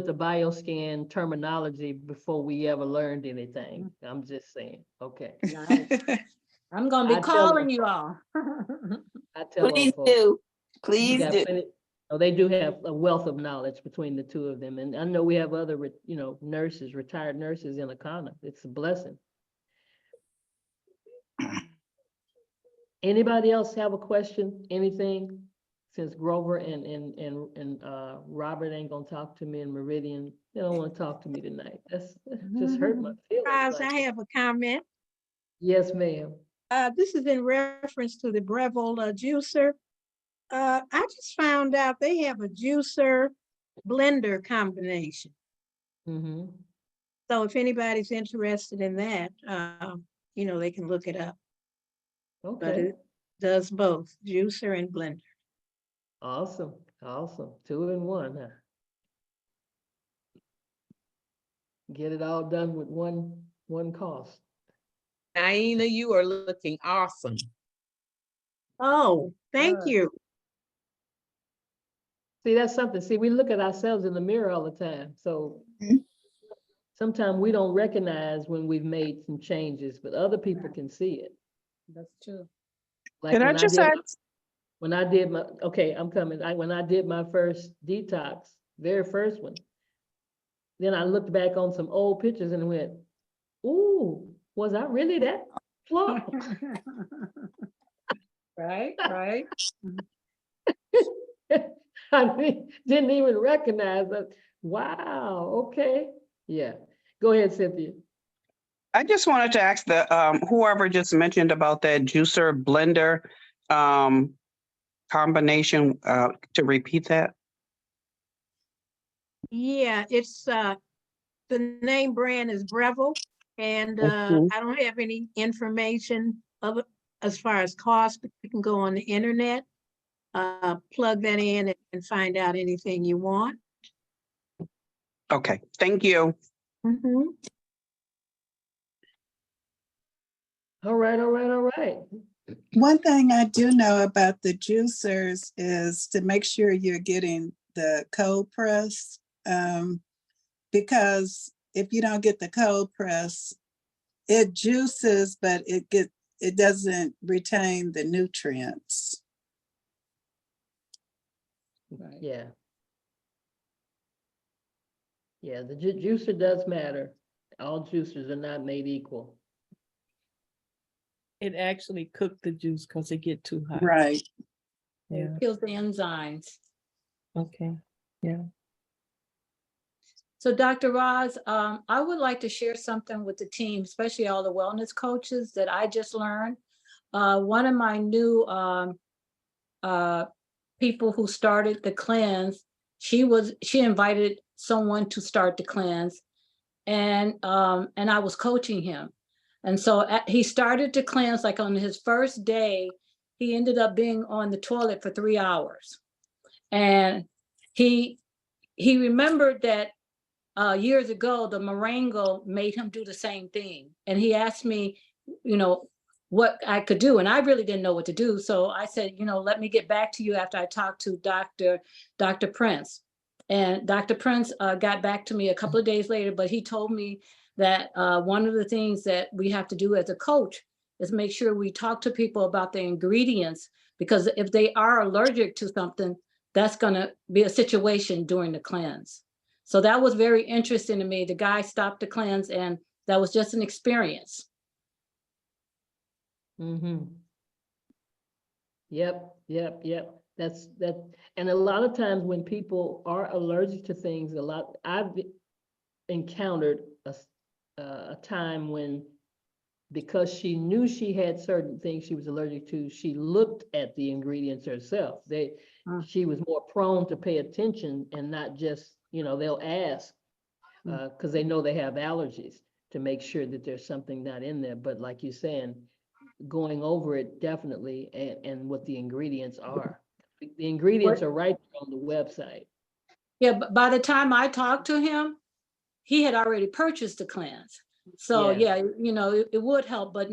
the bioscan terminology before we ever learned anything. I'm just saying. Okay. Nice. I'm gonna be I tell calling them- you all. I tell Please folks, do. you Please got do. plenty- Oh, they do have a wealth of knowledge between the two of them. And I know we have other, nurses, retired nurses in Akana. It's a blessing. Anybody else have a question, anything? Since Grover and Robert ain't gonna talk to me, and Meridian, they don't wanna talk to me tonight. That just hurt my feelings. Roz, like I have a comment. Yes, ma'am. This is in reference to the Breville juicer. I just found out they have a juicer blender combination. Mm-hmm. So if anybody's interested in that, they can look it up. But Okay, it does both juicer and blender. awesome, 2 in 1, huh? Get it all done with one cost. Naina, you are looking awesome. Oh, thank you. See, that's something. See, we look at ourselves in the mirror all the time. So sometimes we don't recognize when we've made some changes, but other people can see it. That's true. Like Can I when just did ask? when I did my, okay, I'm coming. When I did my first detox, very first one, then I looked back on some old pictures and went, ooh, was I really that flawed? Right, right. Didn't even recognize that. Wow, okay. Yeah. Go ahead, Cynthia. I just wanted to ask the whoever just mentioned about that juicer blender combination to repeat that. Yeah, it's the name brand is Breville, and Mhm. I don't have any information of as far as cost, but you can go on the internet, plug that in and find out anything you want. Okay, thank you. Mhm. All right, all right, all right. One thing I do know about the juicers is to make sure you're getting the cold press. Because if you don't get the cold press, it juices, but it doesn't retain the nutrients. Yeah. Yeah, the juicer does matter. All juicers are not made equal. It actually cooked the juice because it get too hot. Right. Yeah. Kills the enzymes. Okay. Yeah. So Dr. Roz, I would like to share something with the team, especially all the wellness coaches that I just learned. One of my new people who started the cleanse, she invited someone to start the cleanse, and I was coaching him. And so he started to cleanse, like on his first day, he ended up being on the toilet for 3 hours. And he remembered that years ago, the Marengo made him do the same thing. And he asked me, what I could do. And I really didn't know what to do. So I said, let me get back to you after I talked to Dr. Prince. And Dr. Prince got back to me a couple of days later, but he told me that one of the things that we have to do as a coach is make sure we talk to people about the ingredients, because if they are allergic to something, that's going to be a situation during the cleanse. So that was very interesting to me. The guy stopped the cleanse, and that was just an experience. Mm-hmm. Yep. That's that. And a lot of times when people are allergic to things, I've encountered a time when, because she knew she had certain things she was allergic to, she looked at the ingredients herself. She was more prone to pay attention and not just, they'll ask because they know they have allergies, to make sure that there's something not in there. But like you're saying, going over it definitely, and what the ingredients are. The ingredients are right there on the website. Yeah, but by the time I talked to him, he had already purchased the cleanse. So yeah, it would help. But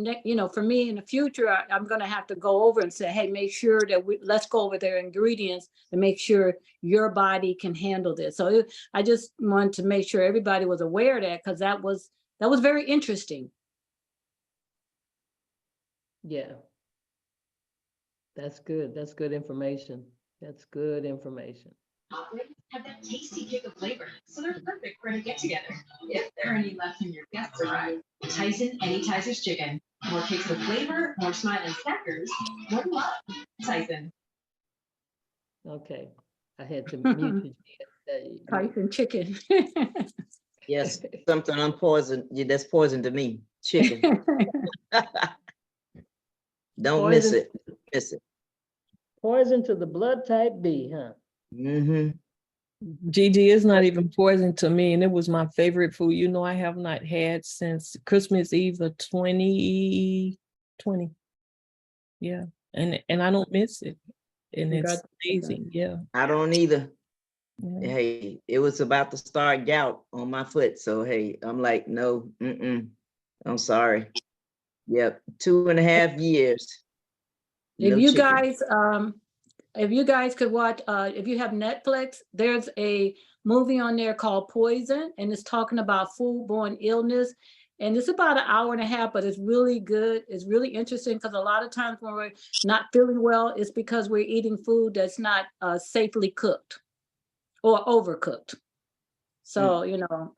for me in the future, I'm going to have to go over and say, hey, make sure that let's go over their ingredients and make sure your body can handle this. So I just wanted to make sure everybody was aware of that, because that was very interesting. Yeah. That's good. That's good information. That's good information. Have that tasty kick of flavor, so they're perfect for a get together. If there are any left in your guests arrive, Tyson Anytizers Chicken. More kicks of flavor, more smiling stackers, more love. Tyson. Okay, I had to mute you. Tyson chicken. Yes, something unpoisoned. Yeah, that's poison to me. Chicken. Don't miss it. Miss it. Poison to the blood type B, huh? Mm-hmm. Gigi is not even poison to me, and it was my favorite food. I have not had since Christmas Eve of 2020. Yeah, and I don't miss it, and it's amazing. Yeah, I don't either. Yeah. Hey, it was about to start gout on my foot, so hey, I'm like, no, I'm sorry. Yep, 2.5 years. If No you chicken. guys could watch, if you have Netflix, there's a movie on there called Poison, and it's talking about foodborne illness. And it's about 1.5 hours, but it's really good. It's really interesting, because a lot of times when we're not feeling well, it's because we're eating food that's not safely cooked or overcooked. So,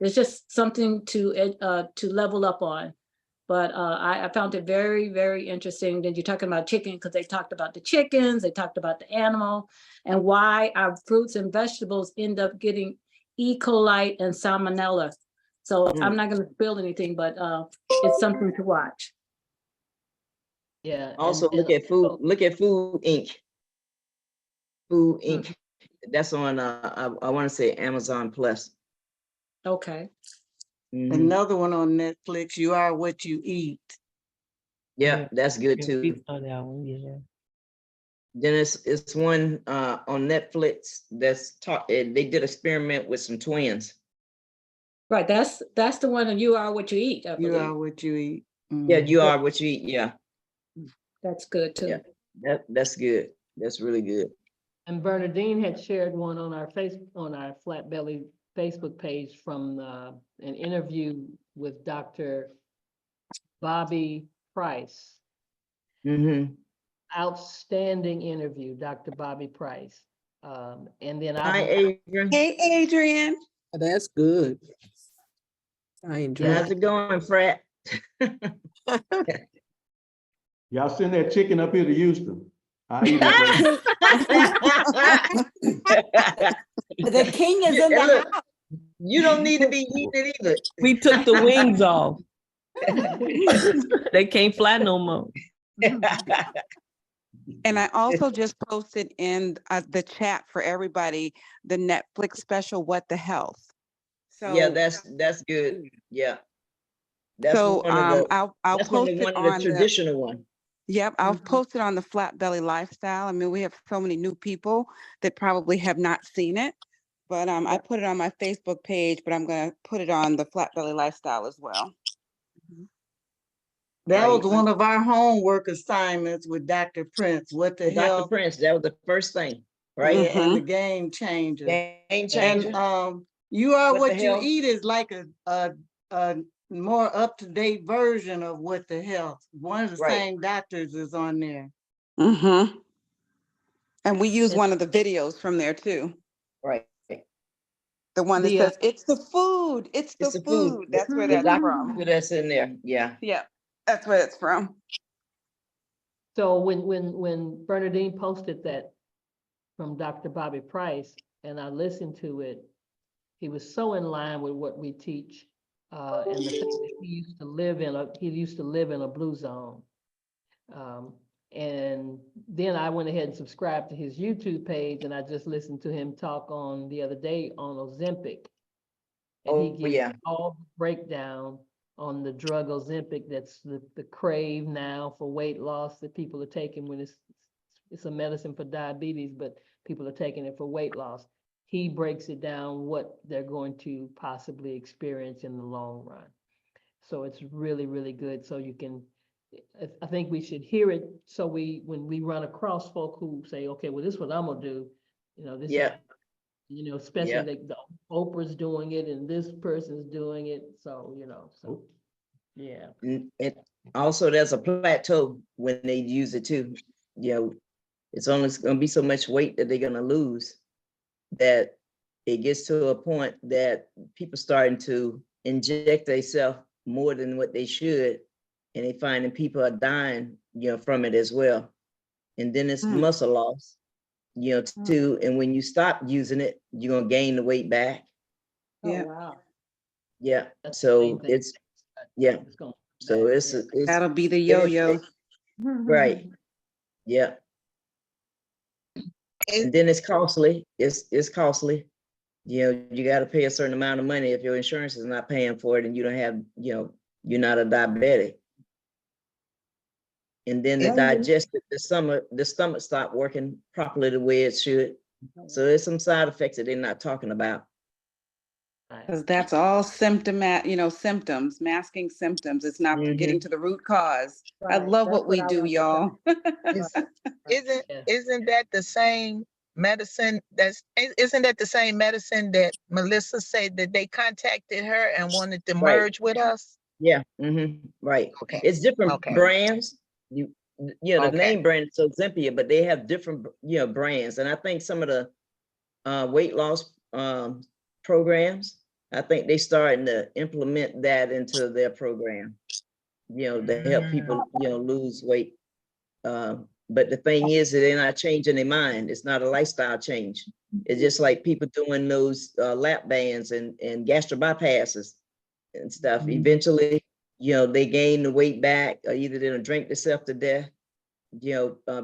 it's just something to level up on. But I found it very, very interesting. Then you're talking about chicken, because they talked about the chickens, they talked about the animal, and why our fruits and vegetables end up getting E. coli and salmonella. So I'm not going to spill anything, but it's something to watch. Yeah. Also, look at Food Inc. Food Inc. That's on I want to say Amazon Plus. Okay. Another one on Netflix, You Are What You Eat. Yeah, that's good too. We saw that one, yeah. Then it's one on Netflix that's they did experiment with some twins. Right, that's the one that You Are What You Eat, I You believe. Are What You Eat. Yeah, You Are What You Eat. Yeah, That's good too. yeah, that's good. That's really good. And Bernadine had shared one on our Flat Belly Facebook page from an interview with Dr. Bobby Price. Outstanding interview, Dr. Bobby Price. And then Hi, Adrian. Hey, Adrian. That's good. I enjoy How's it going, Frat? Y'all send that chicken up here to Houston. I eat it. The king is in Hey, the look, house. you don't need to be eating it either. We took the wings off. They can't fly no more. And I also just posted in the chat for everybody the Netflix special, What the Health. So Yeah, that's good. Yeah. That's so one of the, I'll that's post one it of on the traditional one. Yep, I'll post it on the Flat Belly Lifestyle. I mean, we have so many new people that probably have not seen it, but I put it on my Facebook page, but I'm going to put it on the Flat Belly Lifestyle as well. That was one of our homework assignments with Dr. Prince. What the hell? Dr. Prince, that was the first thing, right? Yeah, and the game changer. Game changer. And You Are What What the You Hell? Eat is like a more up-to-date version of What the Health. One of the Right. same doctors is on there. And we use one of the videos from there too. Right. The one that says, it's the food, it's the food. That's where that's from. That's in there, yeah. Yeah, that's where it's from. So when Bernadine posted that from Dr. Bobby Price, and I listened to it, he was so in line with what we teach. And the fact that he used to live in a blue zone. And then I went ahead and subscribed to his YouTube page, and I just listened to him talk on the other day on Ozempic. And he gives all the breakdown on the drug Ozempic, that's the crave now for weight loss that people are taking when it's a medicine for diabetes, but people are taking it for weight loss. He breaks it down what they're going to possibly experience in the long run. So it's really, really good. So you can, I think we should hear it. So when we run across folk who say, okay, well, this is what I'm gonna do, this is, especially the Oprah's doing it and this person's doing it. So, yeah. And also there's a plateau when they use it too. It's only gonna be so much weight that they're gonna lose, that it gets to a point that people starting to inject themselves more than what they should, and they finding people are dying, from it as well. And then it's muscle loss, too. And when you stop using it, you're gonna gain the weight back. Oh, wow. Yeah. So it's So it's that'll be the yo-yo. Right. Yeah. And then it's costly. It's costly. You got to pay a certain amount of money if your insurance is not paying for it, and you don't have, you're not a diabetic. And then the digestive, the stomach stop working properly the way it should. So there's some side effects that they're not talking about. Because that's all symptoms, masking symptoms. It's not getting to the root cause. I love what we do, y'all. Isn't that the same medicine isn't that the same medicine that Melissa said that they contacted her and wanted to merge with us? Yeah. Right. Okay. It's different brands. The name brand is Ozempic, but they have different brands. And I think some of the weight loss programs, I think they starting to implement that into their program. to help people, lose weight. But the thing is that they're not changing their mind. It's not a lifestyle change. It's just like people doing those lap bands and gastric bypasses and stuff. Eventually, they gain the weight back, or either they're gonna drink themselves to death,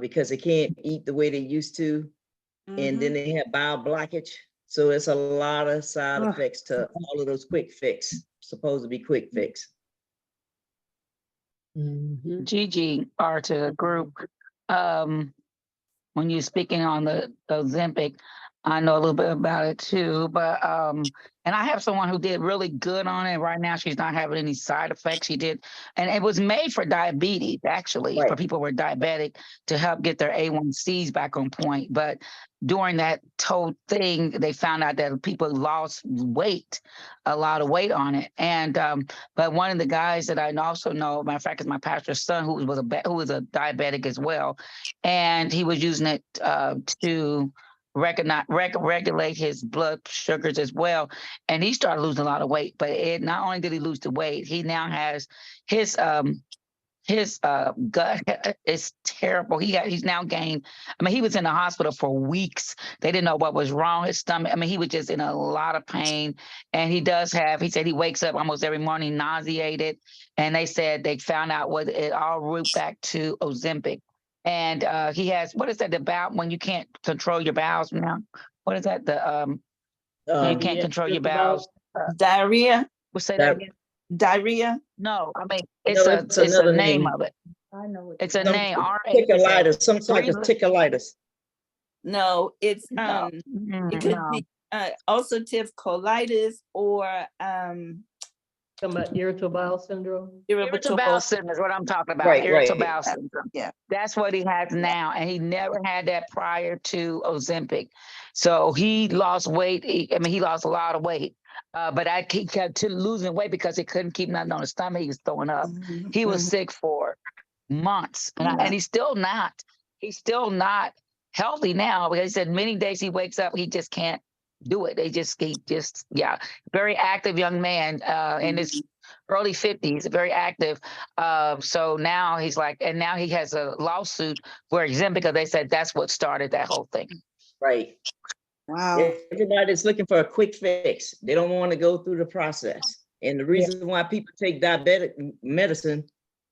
because they can't eat the way they used to, and then they have bowel blockage. So it's a lot of side effects to all of those quick fix, supposed to be quick fix. Gigi, or to the group, when you're speaking on the Ozempic, I know a little bit about it too, but and I have someone who did really good on it. Right now, she's not having any side effects. She did, and it was made for diabetes, actually, for people who are diabetic, to help get their A1Cs back on point. But during that whole thing, they found out that people lost weight, a lot of weight on it. And but one of the guys that I also know, matter of fact, is my pastor's son, who was a diabetic as well, and he was using it to regulate his blood sugars as well, and he started losing a lot of weight. But not only did he lose the weight, he now has his gut is terrible. He's now gained. I mean, he was in the hospital for weeks. They didn't know what was wrong. His stomach. I mean, he was just in a lot of pain. And he said he wakes up almost every morning nauseated. And they said they found out what it all root back to Ozempic. And he has, what is that about when you can't control your bowels now? What is that? You can't control your bowels. Diarrhea. We'll say that again. Diarrhea. No, I mean it's a name of it. I know it's a name. Ticulitis, some type of ticulitis. No, it's it could be ulcerative colitis or Talking about irritable bowel syndrome. Irritable bowel syndrome is what I'm talking about. Irritable bowel syndrome. Yeah, that's what he has now, and he never had that prior to Ozempic. So he lost weight. He lost a lot of weight. But he kept losing weight because he couldn't keep nothing on his stomach. He was throwing up. He was sick for months, and he's still not. He's still not healthy now, because he said many days he wakes up, he just can't do it. He just very active young man in his early 50s, very active. So now he's like, and now he has a lawsuit for Ozempic because they said that's what started that whole thing. Right. Wow. Everybody's looking for a quick fix. They don't want to go through the process. And the reason why people take diabetic medicine,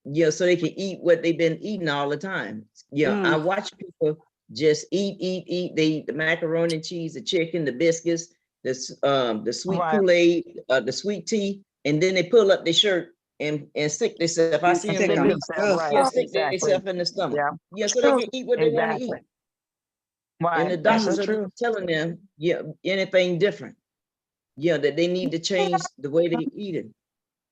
so they can eat what they've been eating all the time. I watch people just eat. They eat the macaroni and cheese, the chicken, the biscuits, the sweet Kool-Aid, the sweet tea, and then they pull up their shirt and stick themselves. I see them stick themselves in the stomach. So they can eat what they want to eat. Right. And the doctors are telling them, anything different. That they need to change the way they eat it.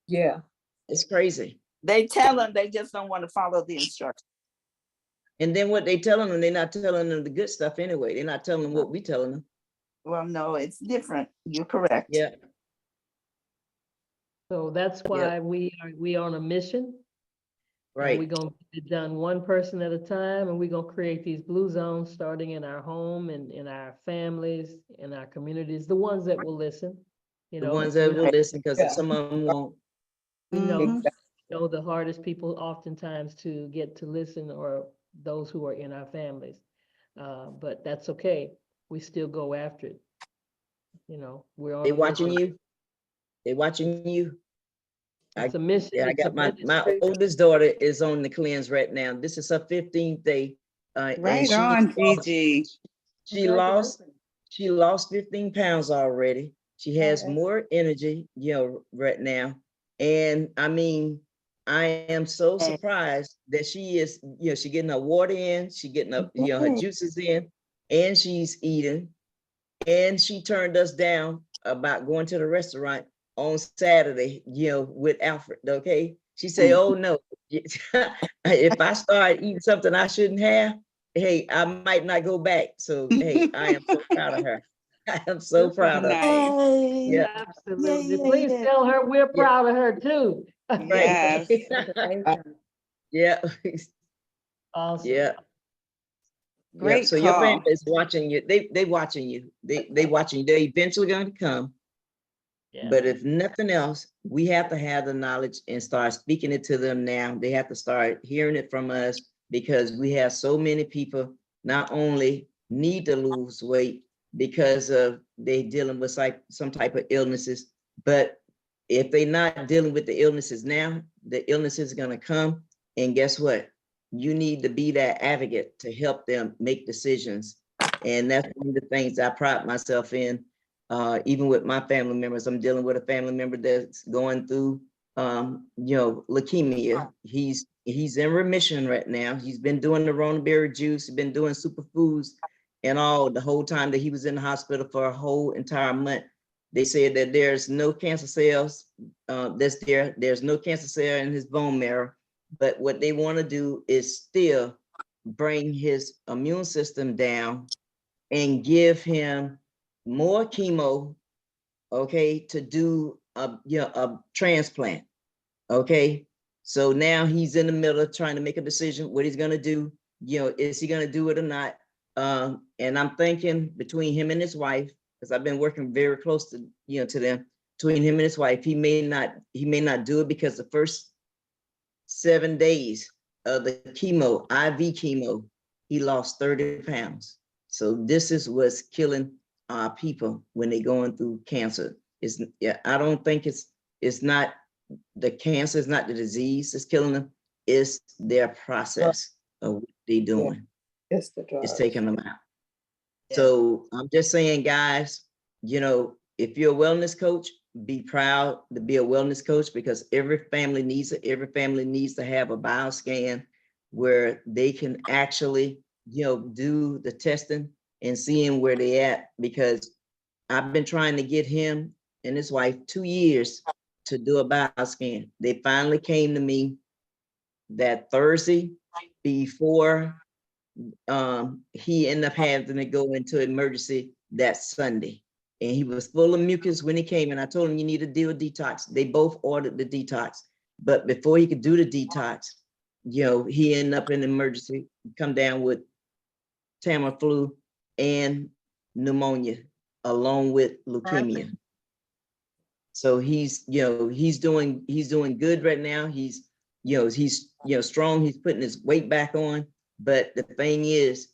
Yeah. It's crazy. They tell them, they just don't want to follow the instructions. And then what they telling them, they're not telling them the good stuff anyway. They're not telling them what we telling them. Well, no, it's different. You're correct. Yeah. So that's why we on a mission. Right. We're going to get it done one person at a time, and we're going to create these blue zones starting in our home and in our families, in our communities, the ones that will listen. The ones that will listen, because some of them won't. We know the hardest people oftentimes to get to listen are those who are in our families. But that's okay. We still go after it. We're on. They watching you. They watching you. It's a mission. I got my oldest daughter is on the cleanse right now. This is her 15th day. Right on, Gigi. She lost 15 pounds already. She has more energy, right now. And I mean, I am so surprised that she is, she getting her water in, she getting her, her juices in, and she's eating. And she turned us down about going to the restaurant on Saturday, with Alfred. Okay. She said, oh no, if I start eating something I shouldn't have, hey, I might not go back. So hey, I am so proud of her. I am so proud of her. Yeah, absolutely. Please tell her we're proud of her too. Yes. Yeah. Awesome. Yeah. Great. So your family is watching you. They watching you. They watching you. They're eventually going to come. Yeah. But if nothing else, we have to have the knowledge and start speaking it to them now. They have to start hearing it from us because we have so many people not only need to lose weight because of they dealing with like some type of illnesses, but if they're not dealing with the illnesses now, the illness is gonna come. And guess what? You need to be that advocate to help them make decisions. And that's one of the things I pride myself in. Even with my family members, I'm dealing with a family member that's going through, leukemia. He's in remission right now. He's been doing the Ronaberry juice, he's been doing superfoods and all the whole time that he was in the hospital for a whole entire month. They said that there's no cancer cells there's no cancer cell in his bone marrow, but what they want to do is still bring his immune system down and give him more chemo, okay, to do a transplant, okay? So now he's in the middle of trying to make a decision what he's gonna do. Is he gonna do it or not? And I'm thinking between him and his wife, because I've been working very close to to them, between him and his wife, he may not do it because the first 7 days of the chemo, IV chemo, he lost 30 pounds. So this is what's killing our people when they're going through cancer. I don't think it's not the cancer, it's not the disease that's killing them, it's their process of what they're doing. It's the It's drugs. taking them out. So I'm just saying, guys, if you're a wellness coach, be proud to be a wellness coach because every family needs it. Every family needs to have a bioscan where they can actually, do the testing and seeing where they at, because I've been trying to get him and his wife 2 years to do a bioscan. They finally came to me that Thursday before he ended up having to go into emergency that Sunday. And he was full of mucus when he came, and I told him you need to do a detox. They both ordered the detox, but before he could do the detox, he ended up in emergency, come down with Tamiflu and pneumonia along with leukemia. So he's doing good right now. He's strong. He's putting his weight back on. But the thing is,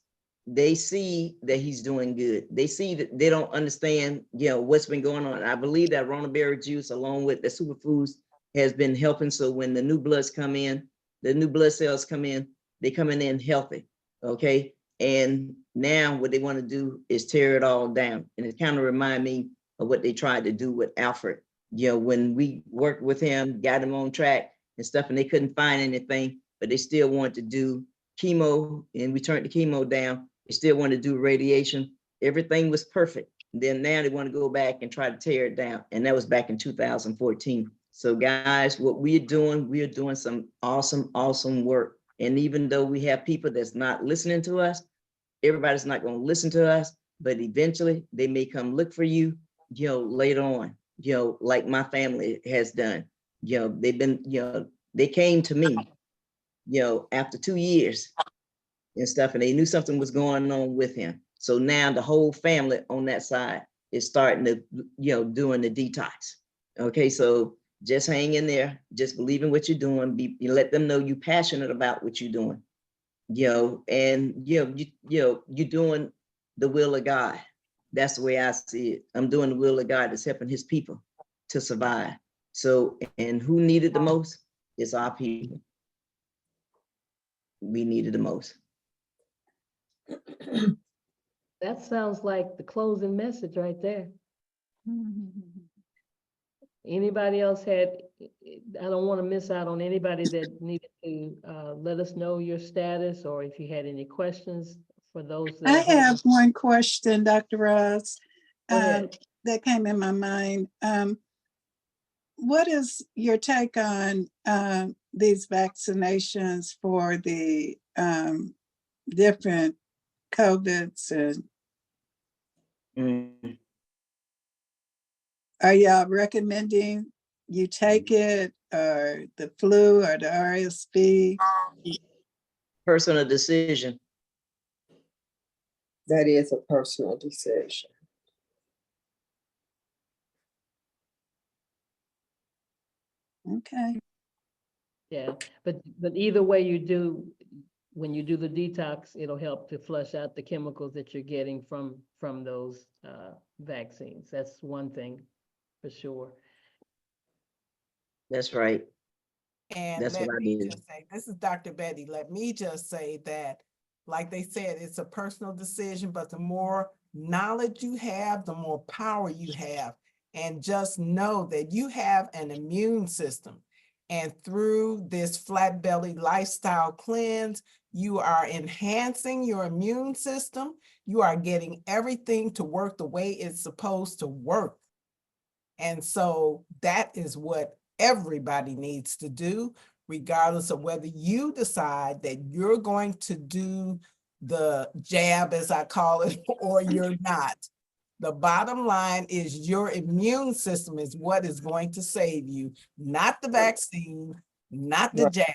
they see that he's doing good. They see that they don't understand, what's been going on. I believe that Ronaberry juice, along with the superfoods, has been helping. So when the new bloods come in, the new blood cells come in, they coming in healthy. Okay. And now what they want to do is tear it all down. And it kind of remind me of what they tried to do with Alfred. When we worked with him, got him on track and stuff, and they couldn't find anything, but they still wanted to do chemo, and we turned the chemo down. They still want to do radiation. Everything was perfect. Then now they want to go back and try to tear it down. And that was back in 2014. So guys, what we are doing some awesome, awesome work. And even though we have people that's not listening to us, everybody's not going to listen to us, but eventually they may come look for you, later on, like my family has done. They've been, they came to me, after 2 years and stuff, and they knew something was going on with him. So now the whole family on that side is starting to, doing the detox. Okay, so just hang in there, just believe in what you're doing. You let them know you're passionate about what you're doing, and you're doing the will of God. That's the way I see it. I'm doing the will of God that's helping his people to survive. So, and who needed the most? It's our people. We needed the most. That sounds like the closing message right there. Anybody else had, I don't want to miss out on anybody that needed to let us know your status, or if you had any questions for those. I have one question, Dr. Ross, Go ahead. that came in my mind. What is your take on these vaccinations for the different COVIDs? And are y'all recommending you take it, or the flu, or the RSV? Personal decision. That is a personal decision. Okay. Yeah, but either way you do, when you do the detox, it'll help to flush out the chemicals that you're getting from those vaccines. That's one thing for sure. That's right. And That's let what I me do. just say, this is Dr. Betty. Let me just say that, like they said, it's a personal decision, but the more knowledge you have, the more power you have. And just know that you have an immune system. And through this flat belly lifestyle cleanse, you are enhancing your immune system. You are getting everything to work the way it's supposed to work. And so that is what everybody needs to do, regardless of whether you decide that you're going to do the jab, as I call it, or you're not. The bottom line is your immune system is what is going to save you, not the vaccine, not the jab.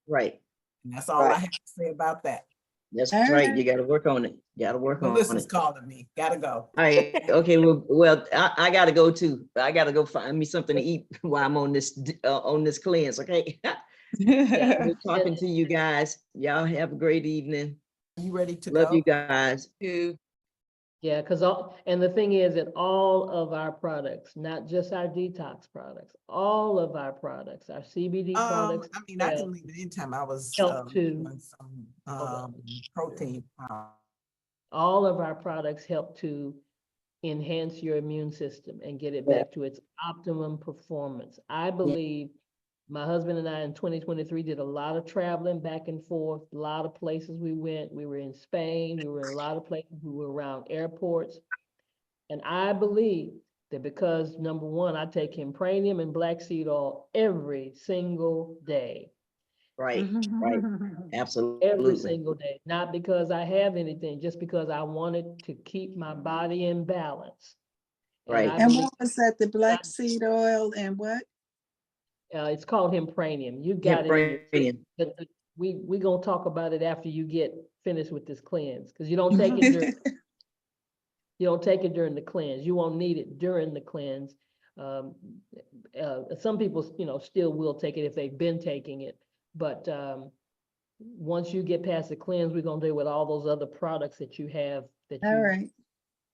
Right. And that's all I have to say about that. That's right. You got to work on it. You got to work on Melissa's it. calling me. Gotta go. All right. Okay. Well, I got to go too. I got to go find me something to eat while I'm on this cleanse. Okay. Yeah, we're talking to you guys. Y'all have a great evening. You ready to Love go? you guys. Yeah, because and the thing is that all of our products, not just our detox products, all of our products, our CBD products. I mean, I didn't leave it anytime I was help to doing some protein. all of our products help to enhance your immune system and get it back to its optimum performance. I believe my husband and I in 2023 did a lot of traveling back and forth, a lot of places we went. We were in Spain, we were in a lot of places, we were around airports. And I believe that because number one, I take Impranium and black seed oil every single day. Right, right. Absolutely. Every single day, not because I have anything, just because I wanted to keep my body in balance. Right. And what was that, the black seed oil and what? It's called Impranium. You got it. Impranium. We gonna talk about it after you get finished with this cleanse, because you don't take it during, you don't take it during the cleanse. You won't need it during the cleanse. Some people, still will take it if they've been taking it, but once you get past the cleanse, we're gonna deal with all those other products that you have that All you right.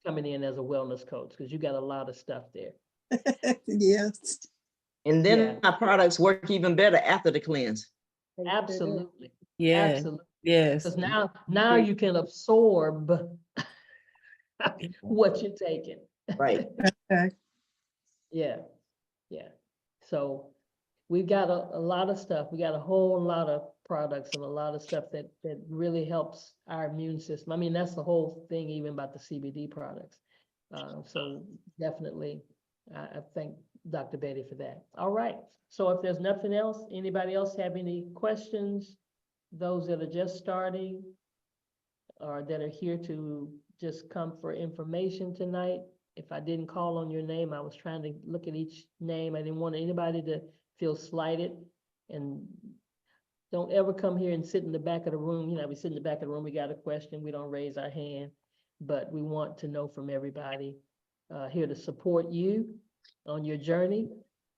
coming in as a wellness coach, because you got a lot of stuff there. Yes. And then our products work even better after the cleanse. Absolutely. Yeah. Absolutely. Yes. Because now you can absorb what you're taking. Right. Okay. Yeah. So we've got a lot of stuff. We got a whole lot of products and a lot of stuff that really helps our immune system. I mean, that's the whole thing, even about the CBD products. So definitely, I thank Dr. Betty for that. All right. So if there's nothing else, anybody else have any questions? Those that are just starting or that are here to just come for information tonight. If I didn't call on your name, I was trying to look at each name. I didn't want anybody to feel slighted. And don't ever come here and sit in the back of the room. We sit in the back of the room, we got a question, we don't raise our hand, but we want to know from everybody. Here to support you on your journey.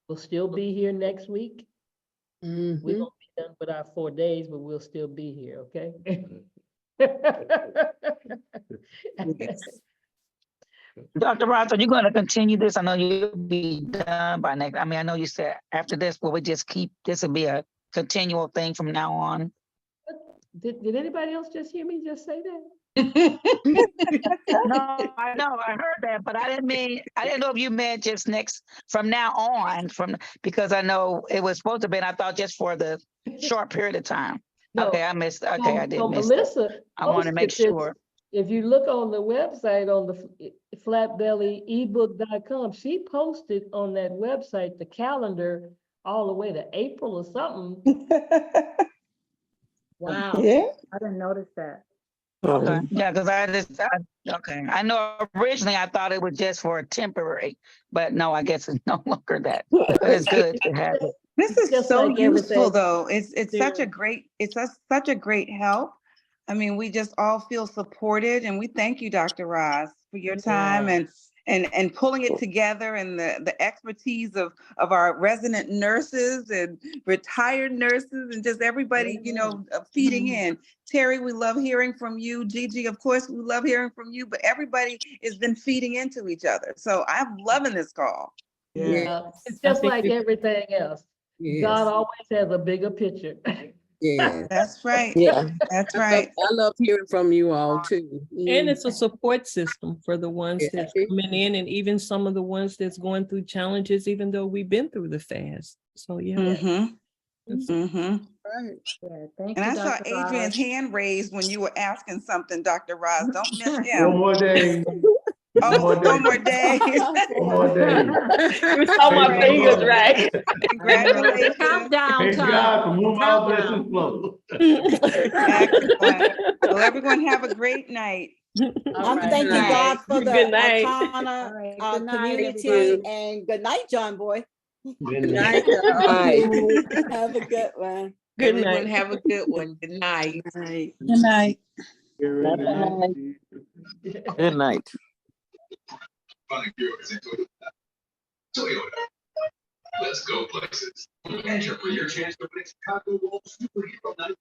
We'll still be here next week. We won't be done with our 4 days, but we'll still be here, okay? Dr. Ross, are you going to continue this? I know you'll be done by next. I mean, I know you said after this, will we just keep, this will be a continual thing from now on? Did anybody else just hear me just say that? No, I know, I heard that, but I didn't know if you meant just from now on, because I know it was supposed to be, and I thought just for the short period of time. No. Okay, I missed, okay, I did So miss Melissa, that. I want to make posted this. sure. If you look on the website on the flatbellyebook.com, she posted on that website the calendar all the way to April or something. Wow. Yeah. I didn't notice that. Okay, yeah, because okay. I know originally I thought it was just for temporary, but no, I guess it's no longer that. But it's good to have it. This is Just so like useful everything. though. It's such Yeah. a great, such a great help. I mean, we just all feel supported, and we thank you, Dr. Ross, for your time and and pulling it together, and the expertise of our resident nurses and retired nurses and just everybody, feeding in. Terry, we love hearing from you. Gigi, of course, we love hearing from you, but everybody has been feeding into each other. So I'm loving this call. Yeah, it's just like everything else. God always has a bigger picture. Yeah. That's right. Yeah. That's I right. love hearing from you all too. And it's a support system for the ones Yeah. that's coming in, and even some of the ones that's going through challenges, even though we've been through the fast. So yeah. Mm-hmm. It's- Mm-hmm. Right. Yeah, thank And you, I saw Dr. Adrian's Roz. hand raised when you were asking something, Dr. Roz. Don't miss One him. more day. Oh, more one day. more day. One more day. You saw my Praise fingers, God. right? Congratulations. Countdown Thank time. God from whom all Countdown. blessings flow. Excellent. Well, everyone have a great night. I'm right. thanking Good God night. for the Good night. Arcana All right, good night, community, everybody. and good night, John Boy. Good Good night. night, y'all. Have a good one. Good Everyone night. have a good one. Good night. Night. Good night. Get ready. Bye-bye. Good night. Toyota. Let's go places. Enter for your chance to win Chicago Wolves Superhero Night.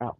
Oh.